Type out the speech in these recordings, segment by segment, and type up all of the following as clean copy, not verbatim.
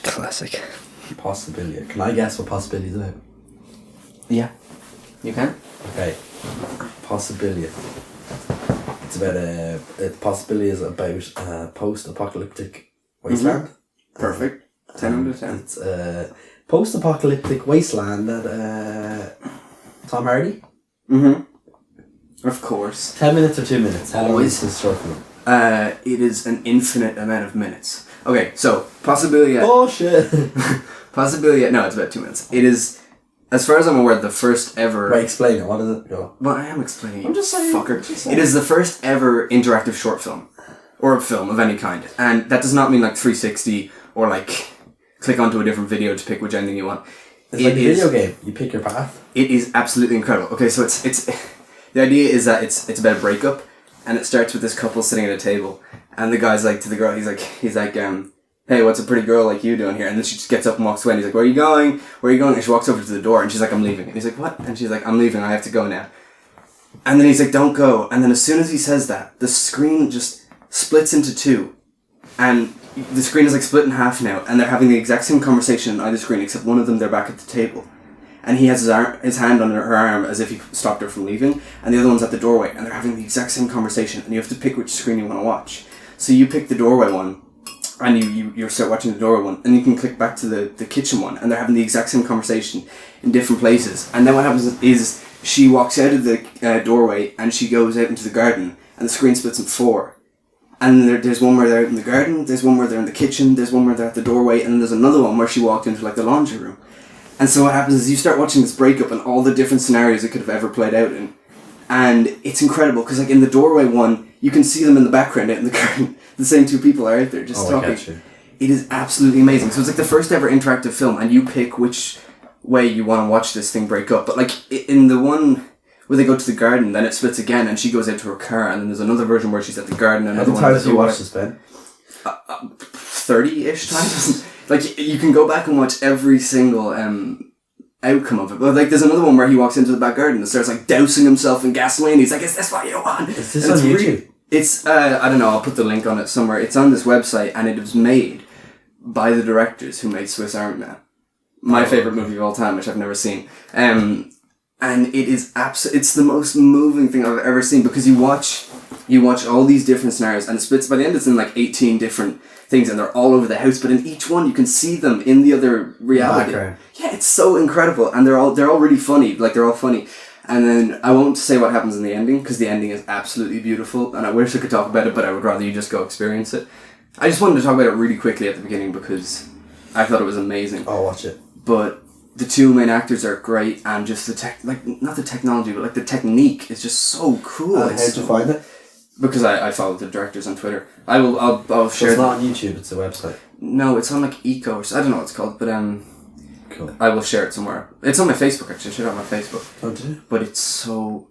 Classic. Possibilia. Can I guess what Possibilia is about? Yeah. You can? Okay. Possibilia. It's about Possibilia is about a post-apocalyptic wasteland. Perfect. 10 out of 10. It's a post-apocalyptic wasteland that Tom Hardy. Of course. 10 minutes or 2 minutes? How long is this short film? It is an infinite amount of minutes. Okay, so Possibilia. Oh shit! Possibilia. No, it's about 2 minutes. It is, as far as I'm aware, the first ever. Wait, explain it. What is it? Go. Well, I am explaining. I'm just saying. Fucker. Just it is the first ever interactive short film, or a film of any kind, and that does not mean like 360 or like click onto a different video to pick which ending you want. It's like a video game. You pick your path. It is absolutely incredible. Okay, so it's the idea is that it's about a breakup, and it starts with this couple sitting at a table, and the guy's like to the girl, he's like, hey, what's a pretty girl like you doing here? And then she just gets up and walks away, and he's like, where are you going? Where are you going? And she walks over to the door, and she's like, I'm leaving. And he's like, what? And she's like, I'm leaving. I have to go now. And then he's like, don't go. And then as soon as he says that, the screen just splits into two, and the screen is like split in half now, and they're having the exact same conversation on either screen, except one of them they're back at the table. And he has his hand on her arm as if he stopped her from leaving, and the other one's at the doorway, and they're having the exact same conversation, and you have to pick which screen you want to watch. So you pick the doorway one, and you start watching the doorway one, and you can click back to the kitchen one, and they're having the exact same conversation in different places. And then what happens is she walks out of the doorway, and she goes out into the garden, and the screen splits in four. And there's one where they're out in the garden, there's one where they're in the kitchen, there's one where they're at the doorway, and then there's another one where she walked into like the laundry room. And so what happens is you start watching this breakup and all the different scenarios it could have ever played out in. And it's incredible, because like in the doorway one, you can see them in the background out in the garden. The same two people are out there just talking. I get you. It is absolutely amazing. So it's like the first ever interactive film, and you pick which way you want to watch this thing break up. But like in the one where they go to the garden, then it splits again, and she goes out to her car, and then there's another version where she's at the garden. How many times have you watched this, Ben? 30-ish times. Like, you can go back and watch every single outcome of it. But like, there's another one where he walks into the back garden and starts like dousing himself in gasoline. He's like, is this what you want? Is this on YouTube? It's, I don't know, I'll put the link on it somewhere. It's on this website, and it was made by the directors who made Swiss Army Man. My favourite movie of all time, which I've never seen. And it is it's the most moving thing I've ever seen, because you watch all these different scenarios, and it splits, by the end it's in like 18 different things, and they're all over the house, but in each one you can see them in the other reality. Background. Yeah, it's so incredible, and they're all really funny, like they're all funny. And then I won't say what happens in the ending, because the ending is absolutely beautiful, and I wish I could talk about it, but I would rather you just go experience it. I just wanted to talk about it really quickly at the beginning, because I thought it was amazing. I'll watch it. But the two main actors are great, and just not the technology, but like the technique is just so cool. How'd you find it? Because I follow the directors on Twitter. I'll share. It's not on YouTube, it's a website. No, it's on like Eco, or I don't know what it's called, but cool. I will share it somewhere. It's on my Facebook, actually. I shared it on my Facebook. Oh, did you? But it's so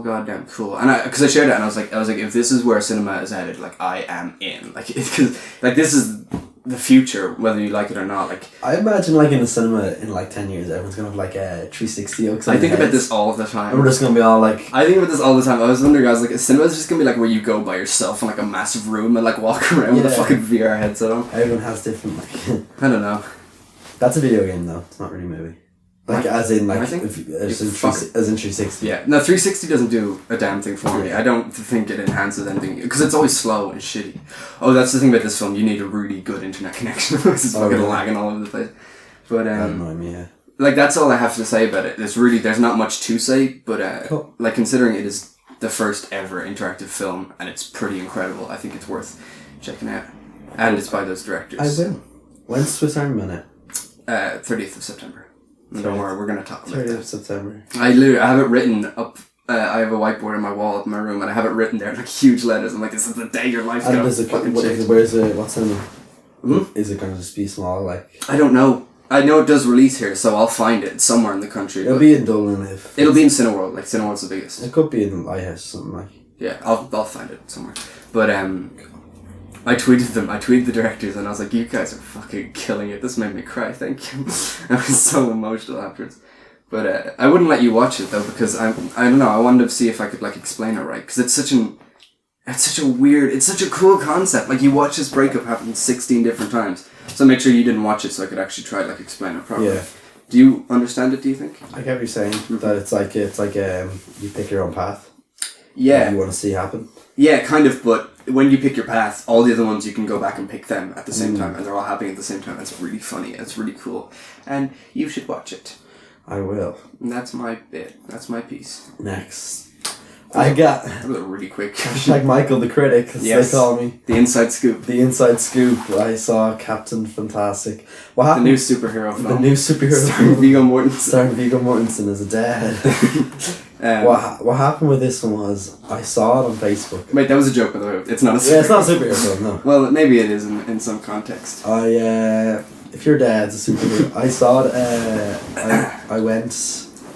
goddamn cool. And because I shared it, and I was like, if this is where cinema is headed, like, I am in. Like, because like this is the future, whether you like it or not. Like, I imagine like in the cinema in like 10 years, everyone's gonna have like a 360 oaks. I think about this all the time. And we're just gonna be all like. I think about this all the time. I was wondering, I was like, cinema is just gonna be like where you go by yourself in like a massive room and like walk around with a fucking VR headset on. Everyone has different like. I don't know. That's a video game though. It's not really a movie. Like as in like as in 360. Yeah, no, 360 doesn't do a damn thing for me. I don't think it enhances anything, because it's always slow and shitty. Oh, that's the thing about this film. You need a really good internet connection, because it's fucking lagging all over the place. But that annoyed me. Yeah. Like, that's all I have to say about it. There's not much to say, but cool. Like, considering it is the first ever interactive film, and it's pretty incredible, I think it's worth checking out. And it's by those directors. I will. When's Swiss Army Man? 30th of September. Don't worry, we're going to talk about 30th that. of September. I have it written up. I have a whiteboard in my wall in my room, and I have it written there in like huge letters. I'm like, this is the day your life's going to fucking change. Where's it? What's in it? Is it going to just be small? Like, I don't know. I know it does release here, so I'll find it somewhere in the country. It'll be in Dublin. It'll be in Cineworld. Like, Cineworld's the biggest. It could be in Lighthouse or something like. Yeah, I'll find it somewhere. But I tweeted them. I tweeted the directors, and I was like, "You guys are fucking killing it. This made me cry. Thank you." I was so emotional afterwards. But I wouldn't let you watch it though, because I don't know. I wanted to see if I could like explain it right, because it's such an It's such a cool concept. Like, you watch this breakup happen 16 different times. So make sure you didn't watch it so I could actually try to, like, explain it properly. Yeah. Do you understand it, do you think? I get what you're saying, that it's like you pick your own path. Yeah. What you want to see happen. Yeah, kind of, but when you pick your path, all the other ones you can go back and pick them at the same time, and they're all happening at the same time. It's really funny, it's really cool. And you should watch it. I will. And that's my bit. That's my piece. Next. I got... That was really quick. Hashtag Michael the Critic, as they call me. The inside scoop. The inside scoop. I saw Captain Fantastic. What happened? The new superhero film. The new superhero Starring film. Viggo Mortensen. Starring Viggo Mortensen as a dad. What happened with this one was, I saw it on Facebook. Wait, that was a joke, by the way. It's not a superhero. Yeah, it's not a superhero film, no. Well, maybe it is in some context. If your dad's a superhero, I saw it,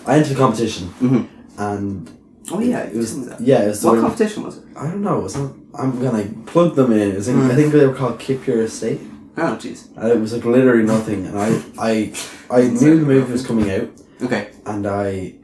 I entered a competition, and... Oh yeah, it was that. Yeah, it was what competition was it? I don't know. I'm gonna plug them in. It was I think they were called Keep Your Estate. Oh jeez. It was like literally nothing, and I knew the movie was coming out. Okay. And I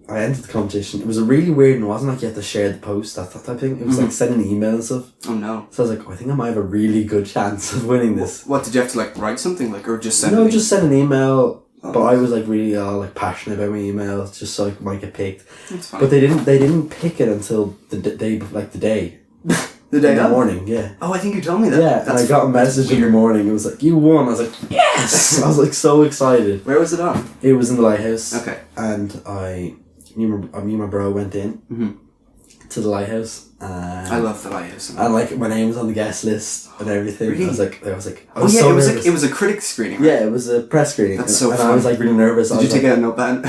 entered the competition. It was a really weird, and it wasn't like you had to share the post. That type of thing. It was like sending emails and stuff. Oh no. So I was like, I think I might have a really good chance of winning this. What did you have to like write something like, or just send? No, just send an email. But I was like really like passionate about my emails, just so I might get picked. That's fine. But they didn't pick it until the day, the day. The day in the of? morning, yeah. Oh, I think you told me that. Yeah, and I got a message in the morning. It was like, you won. I was like, yes! I was like so excited. Where was it on? It was in the Lighthouse. Okay. And me and my bro went in to the Lighthouse. I love the Lighthouse. And like my name was on the guest list and everything. Really? I was like, it was nervous. it was a critic screening. Right? Yeah, it was a press screening. That's so and funny. I was like really nervous. Did you take out a notepad?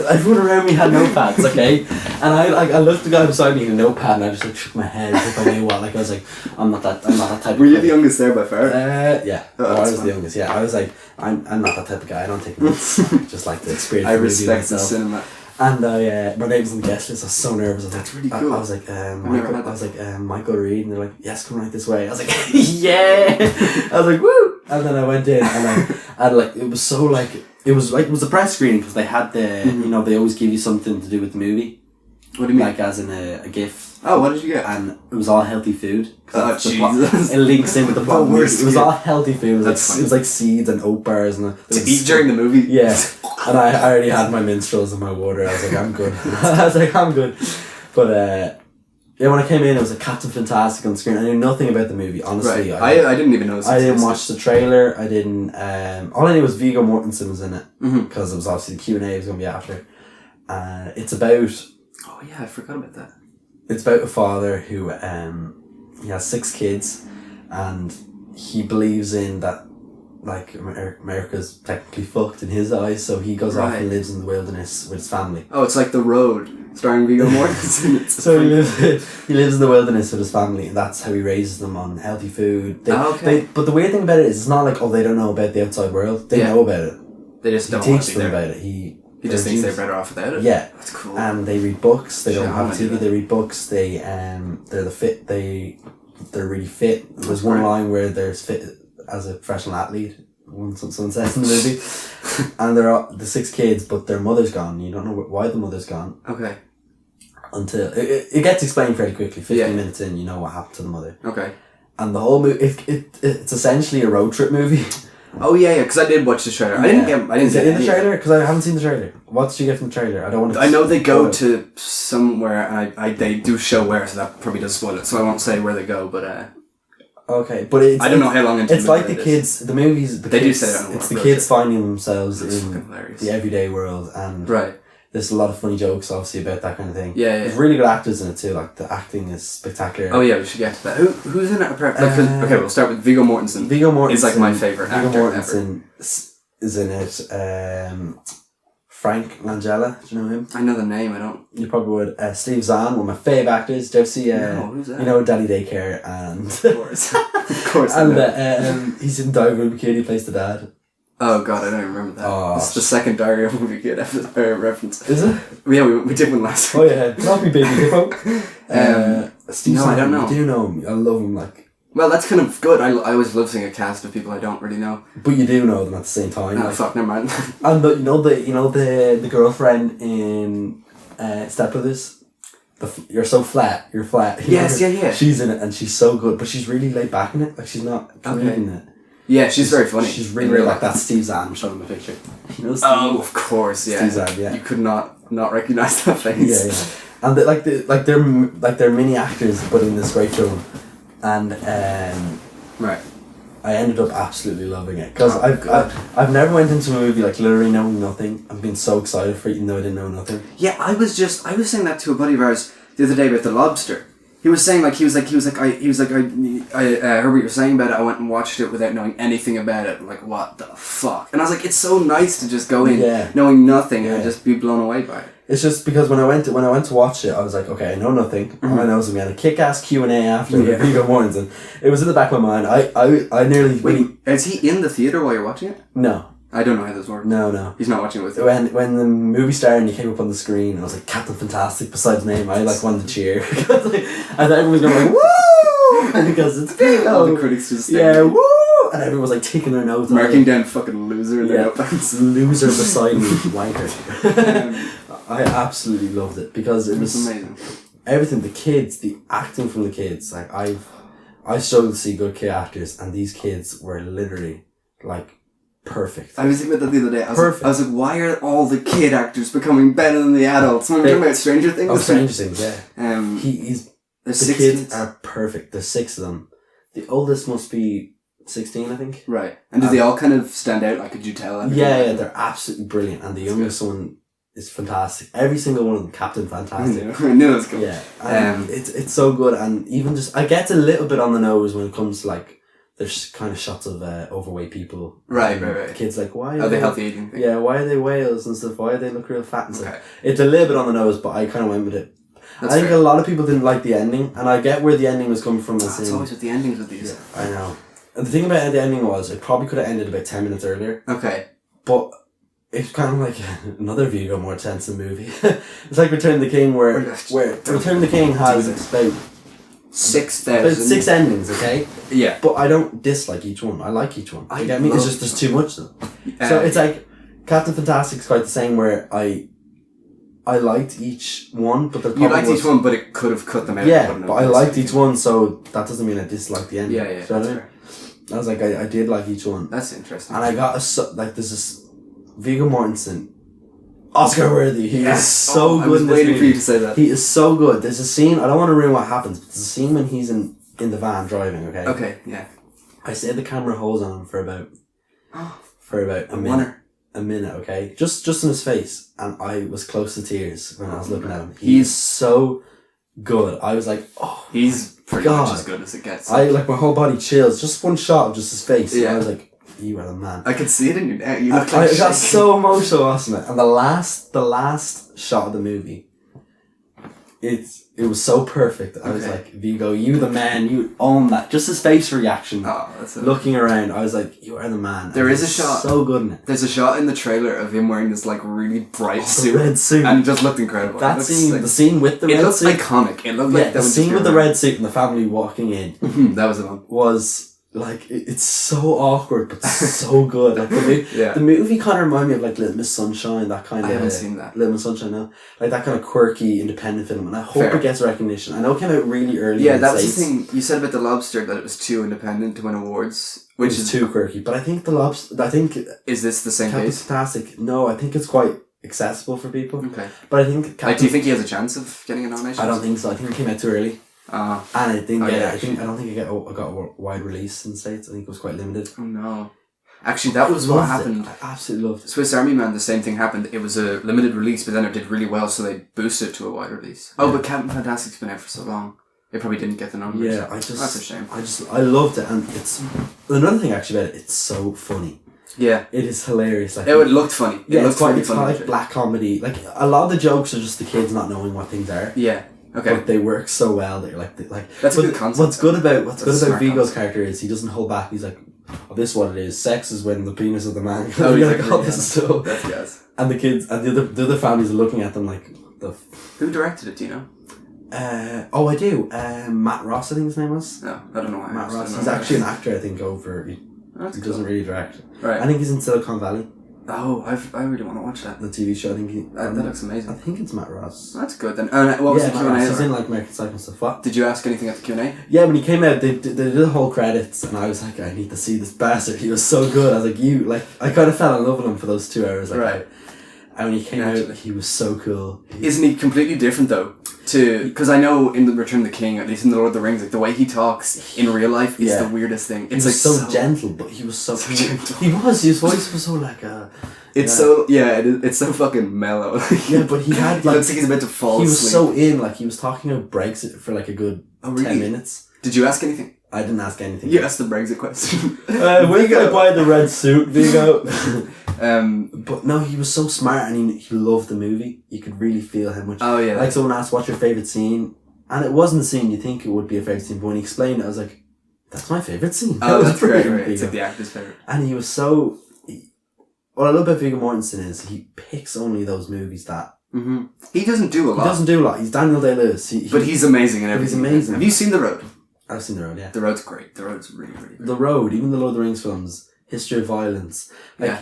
Everyone around me had notepads, okay? And I looked at the guy beside me in a notepad and I just like shook my head as if I knew what. Like I was like, I'm not that type Were of you the youngest there by far? Yeah. Oh, I was fun. the youngest, yeah. I was like, I'm not that type of guy. I don't take notes. Just like to experience I the movie respect the myself. cinema. And my name was on the guest list. I was so nervous. I was That's like, really cool. I was like, never had that. Michael Reed, and they're like, yes, come right this way. I was like, yeah. I was like, woo. And then I went in, and like it was so like it was a press screening because they had the they always give you something to do with the movie. What do you mean? Like as in a gift. Oh, what did you get? And it was all healthy food. Oh, Jesus. It links in with the plot. The worst It was gift. all healthy food. It That's was like seeds and oat bars and To eat during the movie? Yeah. And I already had my minstrels and my water. I was like, I'm good. I was like, I'm good. But yeah, when I came in, it was like Captain Fantastic on the screen. I knew nothing about the movie, honestly. Right. I didn't even know. I didn't watch the trailer. I didn't. All I knew was Viggo Mortensen was in it because it was obviously the Q&A was going to be after. It's about. Oh yeah, I forgot about that. It's about a father who he has 6 kids, and he believes in that like America's technically fucked in his eyes, so he goes off and lives in the wilderness with his family. Oh, it's like The Road, starring Viggo Mortensen. So he lives in the wilderness with his family, and that's how he raises them on healthy food. But the weird thing about it is, it's not like they don't know about the outside world. They know about it. They just don't He want to teaches be them there. about it. He just thinks they're better off without it. Yeah, that's cool. And they read books. They don't have I do TV. that. They read books. They're fit. They're really fit. There's one great. line where there's fit as a professional athlete. Someone says in the movie, and they're all, the 6 kids, but their mother's gone. You don't know why the mother's gone. Okay. Until it gets explained fairly quickly. 15 minutes in, you know what happened to the mother. Okay. And the whole movie, it's essentially a road trip movie. Oh yeah, because I did watch the trailer. I didn't get. Is it in the trailer? Because I haven't seen the trailer. What did you get from the trailer? I don't want to. I know they go to somewhere, and they do show where, so that probably does spoil it. So I won't say where they go, but. Okay, but I don't know how long into it's like the kids. The movies. They do say that. It's the kids finding themselves in hilarious. the everyday world, and there's a lot of funny jokes, obviously, about that kind of thing. Yeah. There's really good actors in it too. Like the acting is spectacular. Oh yeah, we should get to that. Who's in it? Okay, we'll start with Viggo Mortensen. Viggo Mortensen is like my favorite actor Viggo ever. Mortensen is in it. Frank Langella, do you know him? I know the name. I don't. You probably would. Steve Zahn, one of my favourite actors. Do you ever see? No, who's that? You know, Daddy Daycare and. Of course, of course. And he's in Diary of a Kid. He plays the dad. Oh god, I don't remember that. Oh, it's the second Diary of a Kid reference. Is it? Yeah, we did one last week. Oh yeah, not me, baby hippo. Steve Zahn, I don't know. You do know him. I love him. Like. Well, that's kind of good. I always love seeing a cast of people I don't really know. But you do know them at the same time. Oh fuck, never mind. And the girlfriend in Step Brothers. You're so flat. You're flat. Yes, yeah. She's in it and she's so good, but she's really laid back in it. Like she's not comedian in it. Yeah, she's very funny. She's really like that. Steve Zahn. I'm showing him a picture. You know Steve? Oh, of course, yeah. Steve Zahn, yeah. You could not recognize that face. Yeah. And they're mini actors, but in this great film, and right. I ended up absolutely loving it because I've never went into a movie like literally knowing nothing and been so excited for it even though I didn't know nothing. Yeah, I was saying that to a buddy of ours the other day about The Lobster. He was saying I heard what you were saying about it. I went and watched it without knowing anything about it. Like, what the fuck? And I was like, it's so nice to just go in knowing nothing and just be blown away by it. It's just because when I went to watch it, I was like, okay, I know nothing. All I know is I'm getting a kick-ass Q&A after Viggo Mortensen. It was in the back of my mind. I nearly... Wait, is he in the theatre while you're watching it? No. I don't know how this works. No. He's not watching it with you. When the movie started and he came up on the screen, I was like, Captain Fantastic, besides his name, I wanted to cheer. Because I thought everyone was going like, woo! Because it's Viggo! All the critics just woo! And everyone was like taking their nose marking down fucking loser in their notebooks. Loser beside me, wanker. I absolutely loved it because it was amazing. Everything, the kids, the acting from the kids. Like I struggle to see good kid actors, and these kids were literally like perfect. I was thinking about that the other day. I was like, why are all the kid actors becoming better than the adults? When we're talking about Stranger Things. Oh, Stranger Things, yeah. The kids are perfect. There's 6 of them. The oldest must be 16, I think. Right. And do they all kind of stand out? Like, could you tell? Yeah, they're absolutely brilliant. And the youngest one is fantastic. Every single one of them, Captain Fantastic. I knew it was cool. Yeah. It's so good. And even just, I get a little bit on the nose when it comes to like, there's kind of shots of overweight people. Right. Kids like, why are they healthy eating? Yeah, why are they whales and stuff? Why do they look real fat and stuff? It's a little bit on the nose, but I kind of went with it. I think a lot of people didn't like the ending, and I get where the ending was coming from. It's always with the endings with these. Yeah, I know. And the thing about the ending was, it probably could have ended about 10 minutes earlier. Okay. But it's kind of like another Viggo Mortensen movie. It's like Return of the King, where Return of the King has about 6,000 endings, okay? Yeah. But I don't dislike each one. I like each one. You get me? It's just there's too much of them. So it's like Captain Fantastic's quite the same, where I liked each one, but you liked each one, but it could have cut them out. Yeah, but I liked each one, so that doesn't mean I disliked the ending. Yeah. So that's fair. I was like, I did like each one. That's interesting. And I got there's this Viggo Mortensen, Oscar worthy. He is so good. I was waiting for you to say that. He is so good. There's a scene. I don't want to ruin what happens, but there's a scene when he's in the van driving. Okay. Okay. Yeah. I say the camera holds on him for about a minute. A minute, okay? Just in his face. And I was close to tears when I was looking at him. He's so good. I was like, oh, he's pretty much as good as it gets. I like my whole body chills. Just one shot of just his face. Yeah. And I was like, you are the man. I could see it in your neck. You look I got so emotional watching it. And the last shot of the movie, it was so perfect. I was like, Viggo, you the man, you own that. Just his face reaction. Oh, that's looking around, I was like, you are the man. There is a shot. So good in it. There's a shot in the trailer of him wearing this like really bright suit. Red suit. And it just looked incredible. That scene, like, the scene with the red suit. It looked iconic. It looked like the scene with the red suit and the family walking in. That was the one. Was like, it's so awkward, but so good. Like the movie kind of reminded me of like Little Miss Sunshine, that kind of. I haven't seen that. Little Miss Sunshine, no. Like that kind of quirky, independent film, and I hope it gets recognition. I know it came out really early. Yeah, that was the thing you said about The Lobster, that it was too independent to win awards, which is too quirky. But I think The Lobster. Is this the same case? Fantastic. No, I think it's quite accessible for people. Okay. But I think. Do you think he has a chance of getting a nomination? I don't think so. I think it came out too early. And it didn't get it. I don't think it got a wide release in the States. I think it was quite limited. Oh no. Actually, that was what happened. I absolutely loved it. Swiss Army Man, the same thing happened. It was a limited release, but then it did really well, so they boosted it to a wide release. Oh, but Captain Fantastic's been out for so long. It probably didn't get the numbers. Yeah, that's a shame. I loved it, and it's another thing actually about it. It's so funny. Yeah, it is hilarious. Like, it looked funny. It's quite like black comedy. Like a lot of the jokes are just the kids not knowing what things are. Yeah. Okay. But they work so well. They're like that's a good concept. What's good about Viggo's character is he doesn't hold back. He's like, oh, this is what it is. Sex is when the penis of the man. Oh, he's like, all this stuff. That's gas. And the kids and the other families are looking at them like Who directed it? Do you know? I do. Matt Ross, I think his name was. No, I don't know why. Matt Ross. He's actually an actor. I think he doesn't really direct. Right. I think he's in Silicon Valley. Oh, I really want to watch that. The TV show. I think That looks amazing. I think it's Matt Ross. That's good then. What was the Q&A? Matt Ross. He's in like American Psycho and stuff. What? Did you ask anything at the Q&A? Yeah, when he came out, they did the whole credits, and I was like, I need to see this bastard. He was so good. I was like, I kind of fell in love with him for those 2 hours. Like, right. And when he came out, he was so cool. Isn't he completely different though? Because I know in the Return of the King, at least in the Lord of the Rings, like the way he talks in real life is the weirdest thing. It's he was so gentle, but he was so gentle. His voice was so like it's so fucking mellow. Yeah, but he had like looks like he's about to fall asleep. He was so in, like he was talking about Brexit for like a good 10 minutes. Did you ask anything? I didn't ask anything. You asked the Brexit question. When are you gonna buy the red suit, Vigo? But no, he was so smart, and he loved the movie. You could really feel how much. Oh yeah. Like someone asked, "What's your favorite scene?" And it wasn't the scene you think it would be a favorite scene, but when he explained it, I was like, "That's my favorite scene." Oh, that's great. Right. It's like the actor's favorite. And he was so. What I love about Viggo Mortensen is he picks only those movies that. Mm-hmm. He doesn't do a lot. He doesn't do a lot. He's Daniel Day-Lewis. But he's amazing in everything. He's amazing. Have you seen The Road? I've seen The Road, yeah. The Road's great. The Road's really, really great. The Road, even the Lord of the Rings films, History of Violence.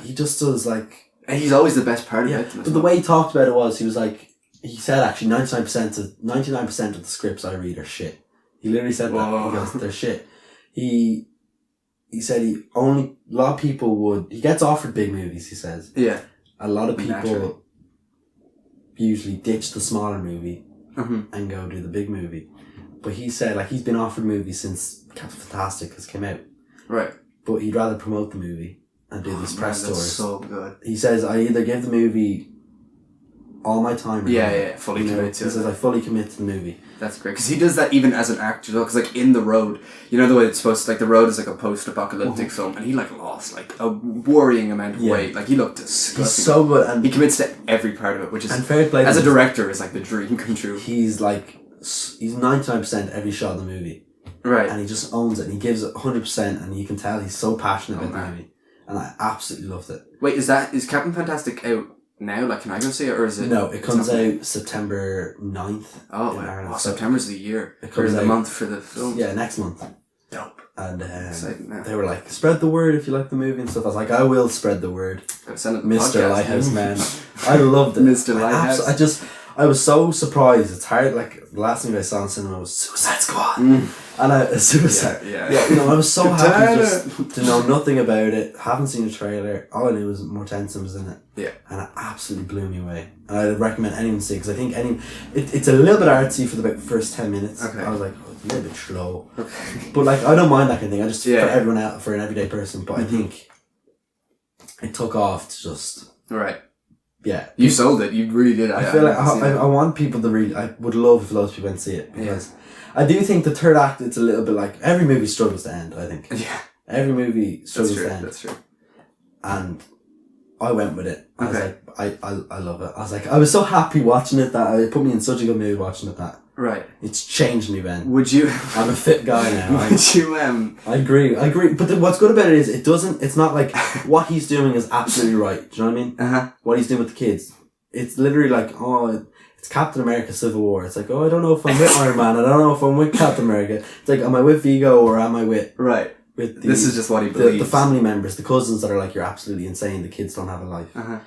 He just does like... And he's always the best part of it. But the way he talked about it was, he was like... He said actually 99% of the scripts I read are shit. He literally said that. He goes, they're shit. He said a lot of people would... He gets offered big movies, he says. Yeah. A lot of people usually ditch the smaller movie and go do the big movie. But he said, like, he's been offered movies since Captain Fantastic has come out. Right. But he'd rather promote the movie and do these press tours. That's so good. He says, I either give the movie all my time or fully commit to it. He says, I fully commit to the movie. That's great. Because he does that even as an actor. Because, like, in The Road, you know the way it's supposed to... Like, The Road is, like, a post-apocalyptic film. And he, like, lost, like, a worrying amount of weight. Like, he looked disgusting. He's so good. And he commits to every part of it, which is... And fair play as a director, is, like, the dream come true. He's, like... He's 99% every shot of the movie. Right. And he just owns it. And he gives it 100%. And you can tell he's so passionate about the movie. And I absolutely loved it. Wait, is Captain Fantastic out now? Like, can I go see it? Or is it... No, it comes out September 9th. Oh, wow. September's the year. It comes out the month for the film. Yeah, next month. Dope. And they were like, spread the word if you like the movie and stuff. I was like, I will spread the word. Send it Mr. Lighthouse Man. I loved it. Mr. Lighthouse. I was so surprised. It's hard. Like, the last thing I saw in cinema was Suicide Squad. And Suicide. Yeah. You know, I was so happy just to know nothing about it. Haven't seen a trailer. All I knew was Mortensen was in it. Yeah. And it absolutely blew me away. And I'd recommend anyone see it, because I think it's a little bit artsy for the first 10 minutes. Okay. I was like, oh, it's a little bit slow. Okay. But, like, I don't mind that kind of thing. I just, for everyone out, for an everyday person. But I think it took off to just... Right. Yeah. You sold it. You really did. I feel like I want people to really... I would love if loads of people went to see it. Because I do think the third act, it's a little bit like... Every movie struggles to end, I think. Yeah. Every movie struggles to end. That's true. And I went with it. I was like, I love it. I was so happy watching it that it put me in such a good mood watching it that... Right. It's changed me, Ben. Would you... I'm a fit guy now. Would you... I agree. But what's good about it is it's not like what he's doing is absolutely right. Do you know what I mean? Uh-huh. What he's doing with the kids. It's literally like, it's Captain America Civil War. It's like, I don't know if I'm with Iron Man. I don't know if I'm with Captain America. It's like, am I with Vigo or am I with... Right. With this is just what he believes. The family members, the cousins that are like, you're absolutely insane. The kids don't have a life. Uh-huh.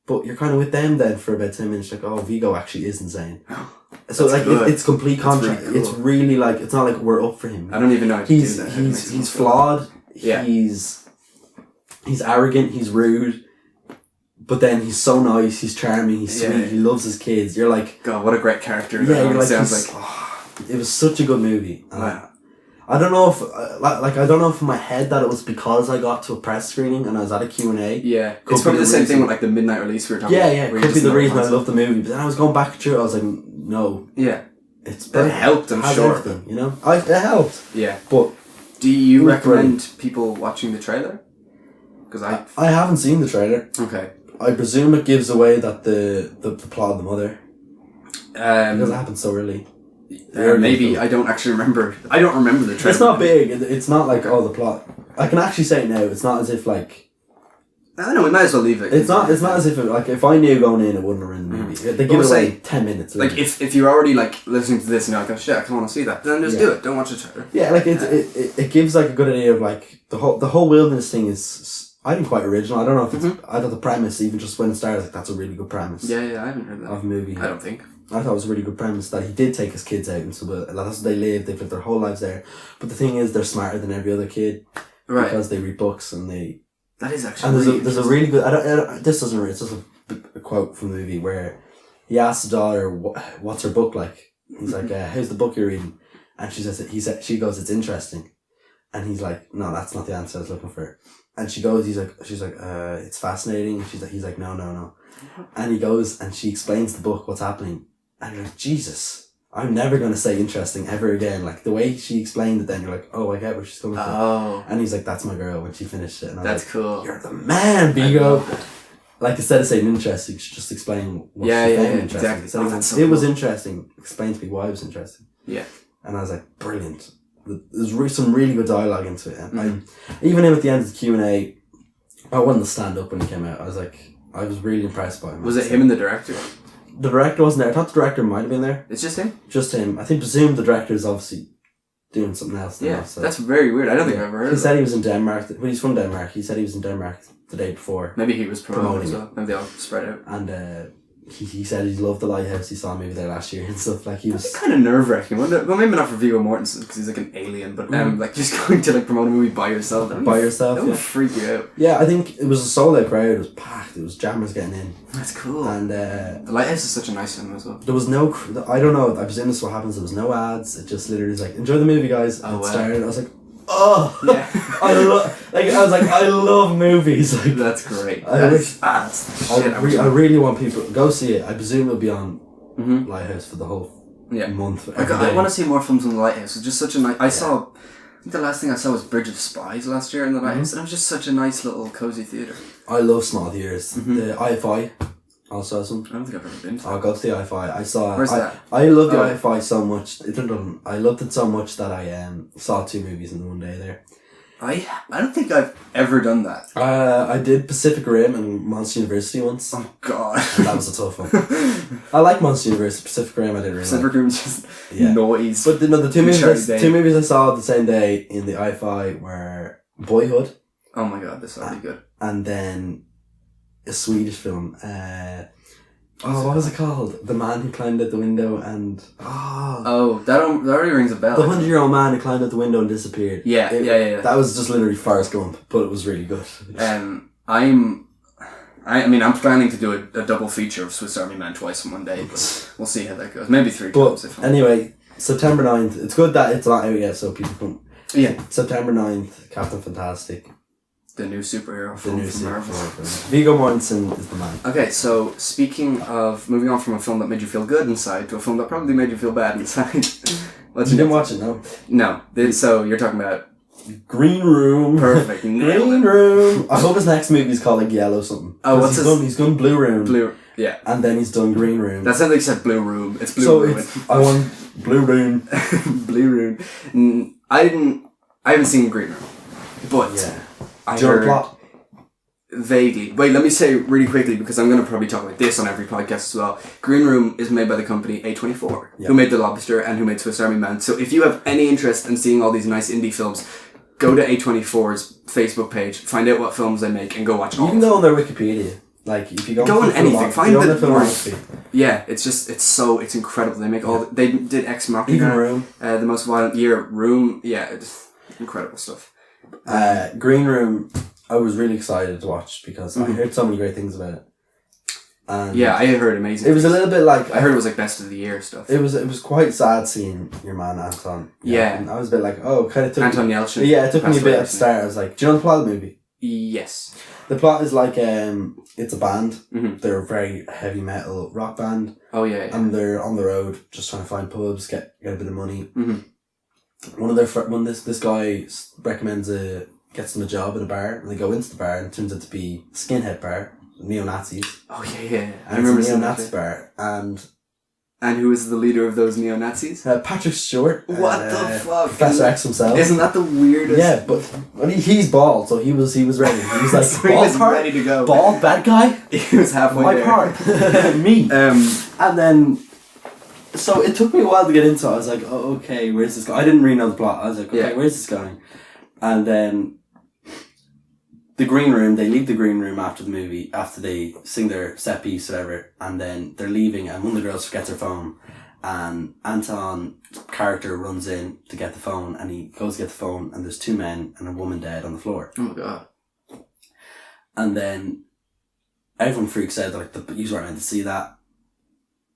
But you're kind of with them then for about 10 minutes. Like, Vigo actually is insane. So like it's complete contrast. Really cool. It's really like, it's not like we're up for him. I don't even know how to do that. He's flawed. Yeah. He's arrogant. He's rude. But then he's so nice. He's charming. He's sweet. He loves his kids. You're like, God, what a great character. Yeah, you're like, sounds it was such a good movie. Wow. I don't know if, I don't know if in my head that it was because I got to a press screening and I was at a Q&A. Yeah. It's probably the same thing with like the midnight release we were talking about. Yeah. Could be the reason I loved the movie. But then I was going back through it, I was like, no. Yeah. It helped, I'm sure. Everything, you know? It helped. Yeah. But... Do you recommend people watching the trailer? Because I haven't seen the trailer. Okay. I presume it gives away that the plot of the mother. Because it happened so early. Maybe I don't actually remember. I don't remember the trailer. It's not big. It's not like the plot. I can actually say it now. It's not as if like. I don't know. We might as well leave it. It's not as if if I knew going in, it wouldn't have ruined the movie. They give it away 10 minutes. Like if you're already like listening to this and you're like, oh shit, I kind of want to see that. Then just do it. Don't watch the trailer. Yeah, like it gives like a good idea of like the whole wilderness thing is I think, quite original. I don't know if it's... I thought the premise, even just when it started, like, that's a really good premise. Yeah, I haven't heard that. Of a movie. I don't think. I thought it was a really good premise that he did take his kids out, and so that's where they've lived their whole lives there. But the thing is, they're smarter than every other kid. Right. Because they read books and they... That is actually And there's a really good... this doesn't... It's just a quote from the movie where he asks the daughter, what's her book like? He's like, how's the book you're reading? And she she goes, it's interesting. And he's like, no, that's not the answer I was looking for. And she's like, it's fascinating. He's like, no. And he goes and she explains the book, what's happening. And you're like, Jesus, I'm never going to say interesting ever again. Like the way she explained it, then you're like, oh, I get where she's coming from. And he's like, that's my girl when she finished it. And that's like, cool. You're the man, Bigo. Like instead of saying interesting, you should just explain what she found interesting. Exactly. It was interesting. Explain to me why it was interesting. Yeah. And I was like, brilliant. There's some really good dialogue into it. And even him at the end of the Q&A, I wanted to stand up when he came out. I was really impressed by him. Was it him and the director? The director wasn't there. I thought the director might have been there. It's just him? Just him. I presume the director is obviously doing something else now. Yeah, so. That's very weird. I don't think I've ever heard of it. He said he was in Denmark. Well, he's from Denmark. He said he was in Denmark the day before. Maybe he was promoting as well. Maybe they all spread out. And he said he loved the lighthouse. He saw maybe there last year and stuff. Like he was kind of nerve wracking. Well, maybe not for Viggo Mortensen because he's like an alien, but like just going to like promote a movie by yourself. That would freak you out. Yeah, I think it was a sold out crowd. It was packed. It was jammers getting in. That's cool. And the lighthouse is such a nice film as well. There was no. I don't know. I presume this is what happens. There was no ads. It just literally was like, enjoy the movie, guys. And it started. I was like, oh yeah. I love movies. Like, that's great. I really want people to go see it. I presume it'll be on Lighthouse for the whole month. I want to see more films on the Lighthouse. It's just such a nice. I think the last thing I saw was Bridge of Spies last year in the Lighthouse, and it was just such a nice little cozy theatre. I love small theatres. The IFI. I saw some. I don't think I've ever been to. I'll go to the IFI. Where's that? I love the IFI so much. I loved it so much that I saw 2 movies in one day there. I don't think I've ever done that. I did Pacific Rim and Monster University once. Oh God, and that was a tough one. I like Monster University. Pacific Rim I didn't really. Pacific Rim's just noise. But the two movies I saw the same day in the IFI were Boyhood. Oh my God, this ought to be good. And then a Swedish film. What was it called? The Man Who Climbed Out the Window and... that already rings a bell. The 100-year-old man who climbed out the window and disappeared. Yeah. That was just literally Forrest Gump, but it was really good. I'm planning to do a double feature of Swiss Army Man twice in one day, but we'll see how that goes. Maybe 3 times. Anyway, September 9th. It's good that it's not out yet, so people can... Yeah. September 9th, Captain Fantastic. The new superhero film from Marvel. Viggo Mortensen is the man. Okay, so speaking of moving on from a film that made you feel good inside to a film that probably made you feel bad inside. You didn't watch it, no? No. So you're talking about Green Room. Perfect. Green Room. I hope his next movie is called like Yellow something. Oh, he's done Blue Room. Yeah. And then he's done Green Room. That sounds like you said Blue Room. It's Blue Room. I want Blue Room. Blue Room. I haven't seen Green Room, but I heard plot. Vaguely. Wait, let me say really quickly because I'm going to probably talk like this on every podcast as well. Green Room is made by the company A24, who made The Lobster and who made Swiss Army Man. So if you have any interest in seeing all these nice indie films, go to A24's Facebook page, find out what films they make, and go watch all. You can go on their Wikipedia. Like if you go on anything, find the filmography. Yeah, it's incredible. They make they did Ex Machina, even Room, The Most Violent Year, Room. Yeah, it's incredible stuff. Green Room. I was really excited to watch because I heard so many great things about it. And I heard amazing. It was a little bit like I heard it was like best of the year stuff. It was quite sad seeing your man Anton. Yeah. And I was a bit like, kind of took Anton Yelchin. Yeah, it took me a bit at the start. I was like, do you know the plot of the movie? Yes. The plot is like it's a band. Mm-hmm. They're a very heavy metal rock band. Oh yeah. And they're on the road just trying to find pubs, get a bit of money. Mm-hmm. One of their this guy recommends gets them a job at a bar, and they go into the bar, and it turns out to be a skinhead bar, neo-Nazis. Oh yeah. I remember it's a neo-Nazi bar, and who is the leader of those neo-Nazis? Patrick Stewart. What the fuck? Professor X himself. Isn't that the weirdest? Yeah, but he's bald, so he was ready. He was like, so he was ready to go. Bald bad guy. He was halfway My there. part. Me. And then. So it took me a while to get into it. I was like, oh, okay, where's this going? I didn't really know the plot. I was like, okay, where's this going? And then the green room. They leave the green room after the movie, after they sing their set piece, whatever, and then they're leaving, and one of the girls forgets her phone, and Anton's character runs in to get the phone, and he goes to get the phone, and there's two men and a woman dead on the floor. Oh my god. And then everyone freaks out, like, the user aren't meant to see that,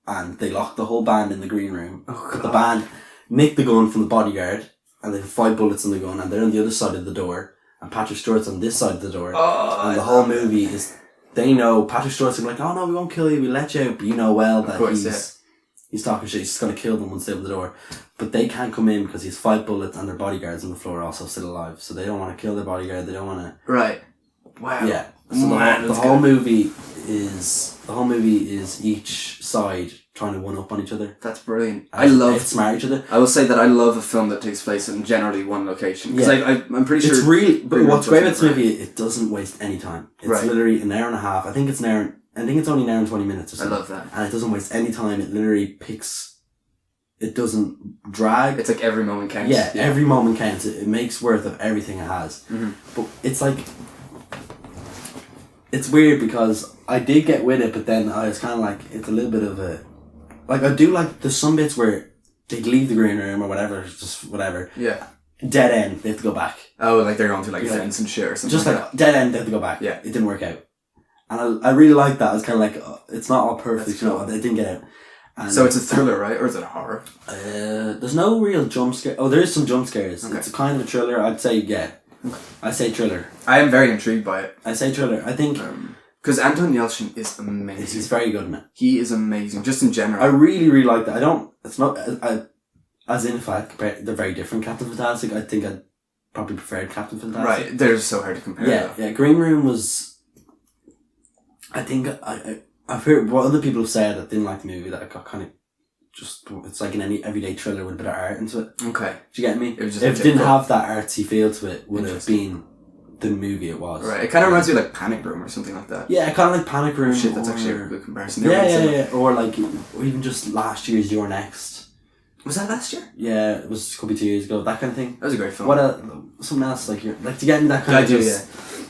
and they lock the whole band in the green room. Oh But god. the band nick the gun from the bodyguard, and they have 5 bullets in the gun, and they're on the other side of the door, and Patrick Stewart's on this side of the door, and the whole movie is, they know, Patrick Stewart's like, oh no, we won't kill you, we'll let you out, but you know well that he's talking shit, he's just going to kill them once they open the door. But they can't come in because he's 5 bullets and their bodyguards on the floor are also still alive, so they don't want to kill their bodyguard, they don't want to... Right. Wow. Yeah. So the whole movie is each side trying to one up on each other. That's brilliant. I love outsmart each other. I will say that I love a film that takes place in generally one location because I'm pretty sure it's really. But what's great about this movie, it doesn't waste any time. It's literally an hour and a half. I think it's only an hour and 20 minutes or something. I love that. And it doesn't waste any time. It literally picks. It doesn't drag. It's like every moment counts. Yeah, every moment counts. It makes worth of everything it has. Mm-hmm. But it's like. It's weird because I did get with it, but then I was kind of like, it's a little bit of a... Like, I do like, there's some bits where they'd leave the green room or whatever, just whatever. Yeah. Dead end, they have to go back. Oh, like they're going through like fence and shit or something. Just like dead end, they have to go back. Yeah. It didn't work out. And I really liked that. I was kind of like, it's not all perfect, cool. you know, they didn't get out. And so it's a thriller, right? Or is it a horror? There's no real jump scare. Oh, there is some jump scares. Okay. It's a kind of a thriller. I'd say, yeah. I'd say thriller. I am very intrigued by it. I'd say thriller. I think... Because Anton Yelchin is amazing. He's very good in it. He is amazing, just in general. I really, really like that. It's not, as in fact, they're very different. Captain Fantastic, I think I'd probably preferred Captain Fantastic. Right, they're just so hard to compare. Yeah, Green Room was, I think, I've heard what other people have said that didn't like the movie, that it got kind of just, it's like in any everyday thriller with a bit of art into it. Okay. Do you get me? It was just if it didn't have that artsy feel to it, would have been the movie it was. Right, it kind of reminds me of like Panic Room or something like that. Yeah, kind of like Panic Room. Shit, that's actually a good comparison. Yeah. Or like, or even just last year's You're Next. Was that last year? Yeah, it was, could be 2 years ago, that kind of thing. That was a great film. What something else, like, to get in that kind of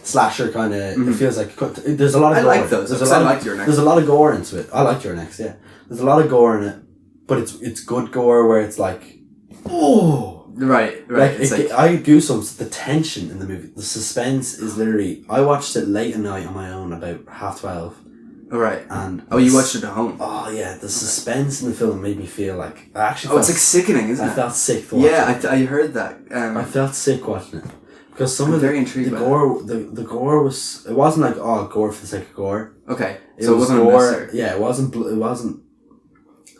slasher kind of, it feels like, there's a lot of gore. I like those, I liked Your Next. There's a lot of gore into it. I liked Your Next, yeah. There's a lot of gore in it, but it's good gore where it's like, oh! Right. Like, I goosebumps. The tension in the movie, the suspense is literally. I watched it late at night on my own, about 12:30. Right. And you watched it at home. Oh yeah, the suspense in the film made me feel like I actually. It's like sickening, isn't it? I felt sick to watch it. I heard that. I felt sick watching it because some I'm of very intrigued the gore. The gore was. It wasn't like gore for the sake of gore. Okay. So it wasn't gore. Yeah, it wasn't. It wasn't.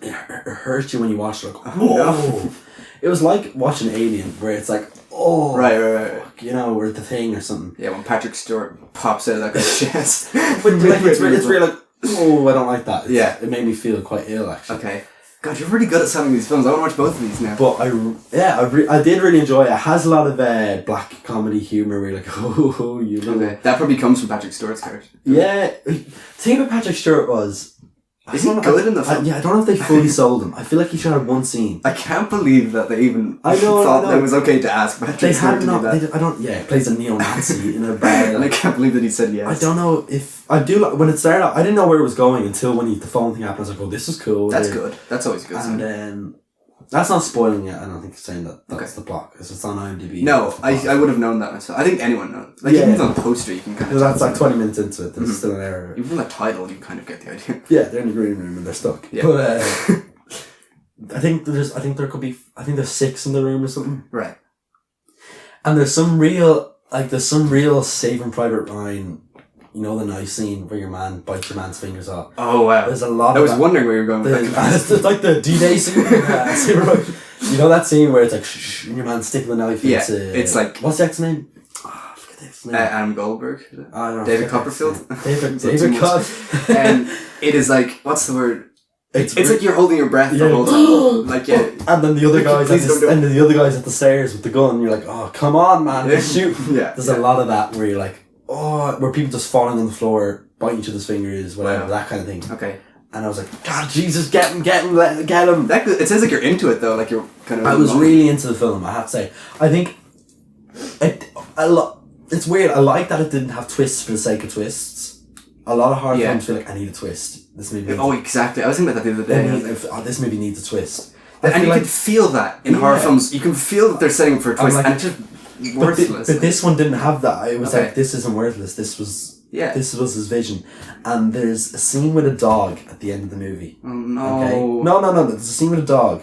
It hurt you when you watched it. Like, whoa. It was like watching Alien, where it's like, oh, right. You know, or The Thing or something. Yeah, when Patrick Stewart pops out of that guy's chest. But like, it's really like, oh, I don't like that. Yeah. It made me feel quite ill, actually. Okay. God, you're really good at selling these films. I want to watch both of these now. But I did really enjoy it. It has a lot of black comedy humour where you're like, oh, you know. Okay. That probably comes from Patrick Stewart's character. Yeah. The thing about Patrick Stewart was, is he good in the film? I don't know if they fully sold him. I feel like he should have one scene. I can't believe that they even thought that it was okay to ask Patrick Stewart to do that. He plays a neo-Nazi in a bar. And I can't believe that he said yes. I don't know if... I do like... When it started out, I didn't know where it was going until when the phone thing happened. I was like, oh, this is cool. That's good. That's always good. And then... That's not spoiling it. I don't think it's saying that's the plot, because it's on IMDb. No, I would have known that myself. I think anyone knows. Like, even on the poster, you can kind of... That's like 20 minutes into it. There's still an error. Even from the title, you kind of get the idea. Yeah, they're in the green room and they're stuck. Yeah. But I think there's 6 in the room or something. Right. And there's some real Saving Private Ryan. You know the knife scene where your man bites your man's fingers off. Oh wow! There's a lot. I was wondering where you were going with that. It's like the D-Day scene. You know that scene where it's like shh, and your man's sticking the knife into... it's like... What's the actor's name? I forget his name. Adam Goldberg. I don't know. David Copperfield. David Copperfield. And it is like, what's the word? It's like you're holding your breath the whole time. Like, yeah. And then the other guys at the stairs with the gun. You're like, oh, come on, man, shoot. Yeah. There's a lot of that where you're like, oh, where people just falling on the floor, biting each other's fingers, whatever, that kind of thing. Okay. And I was like, God, Jesus, get him. It sounds like you're into it though, like you're kind of... I was really into the film, I have to say. I think it's weird. I like that it didn't have twists for the sake of twists. A lot of horror films feel like, I need a twist. This movie. Exactly. I was thinking about that the other day. This movie needs a twist. And you can feel that in horror films. You can feel that they're setting up for a twist, and it's just worthless. But this one didn't have that. It was like, this isn't worthless. This was his vision. And there's a scene with a dog at the end of the movie. Oh no! Okay? No. There's a scene with a dog.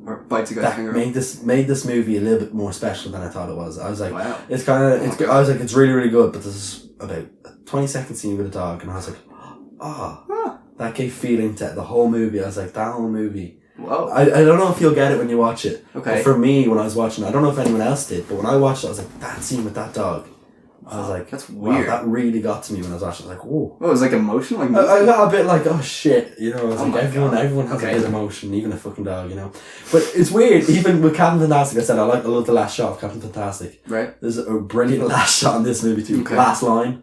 Or bites a guy's finger. Made this movie a little bit more special than I thought it was. I was like, wow. It's kind of. I was like, it's really, really good. But there's about a 20-second scene with a dog, and I was like, that gave feeling to the whole movie. I was like, that whole movie. Whoa. I don't know if you'll get it when you watch it. Okay. But for me, when I was watching it, I don't know if anyone else did, but when I watched it, I was like, that scene with that dog. I was like, that's weird. Wow, that really got to me when I was watching it. I was like, whoa. Well, it was like emotional? Like I got a bit like, oh shit, you know, I was like, everyone has a bit of Okay. emotion, even a fucking dog, you know. But it's weird, even with Captain Fantastic, I said I love the last shot of Captain Fantastic. Right. There's a brilliant last shot in this movie too. Okay. Last line.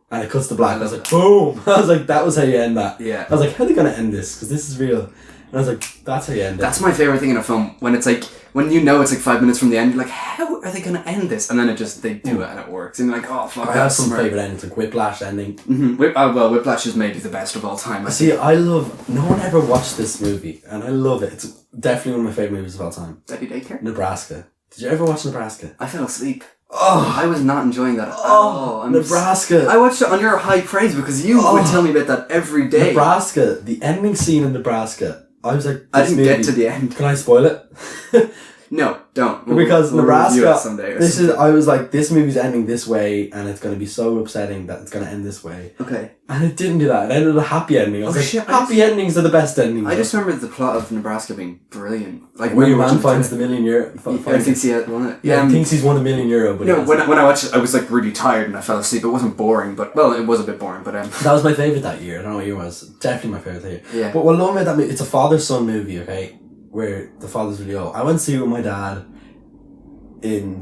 And it cuts to black. I was like, boom! I was like, that was how you end that. Yeah. I was like, how are they going to end this? Because this is real. And I was like, that's how you end it. That's my favourite thing in a film, when it's like, when you know it's like 5 minutes from the end, you're like, how are they going to end this? And then they do it and it works. And you're like, oh fuck, I have some favourite endings, like Whiplash ending. Mm-hmm. Whiplash is maybe the best of all time. No one ever watched this movie, and I love it. It's definitely one of my favourite movies of all time. Daddy Daycare? Nebraska. Did you ever watch Nebraska? I fell asleep. Oh! I was not enjoying that at all. Nebraska. I watched it on your high praise because you would tell me about that every day. Nebraska. The ending scene in Nebraska. I was like, I didn't get to the end. Can I spoil it? No, don't. Because we'll Nebraska, review it someday or something. I was like, this movie's ending this way, and it's going to be so upsetting that it's going to end this way. Okay. And it didn't do that. It ended a happy ending. I was like, shit, happy endings are the best endings. I just remember the plot of Nebraska being brilliant. Like where your we man finds the €1 million. I think he had won it. Yeah, he thinks he's won €1 million. But no, when I watched it, I was like really tired and I fell asleep. It wasn't boring, but well, it was a bit boring. But that was my favourite that year. I don't know what year it was. Definitely my favourite that year. Yeah. But what I love about that movie, it's a father-son movie, okay, where the father's really old. I went to see it with my dad in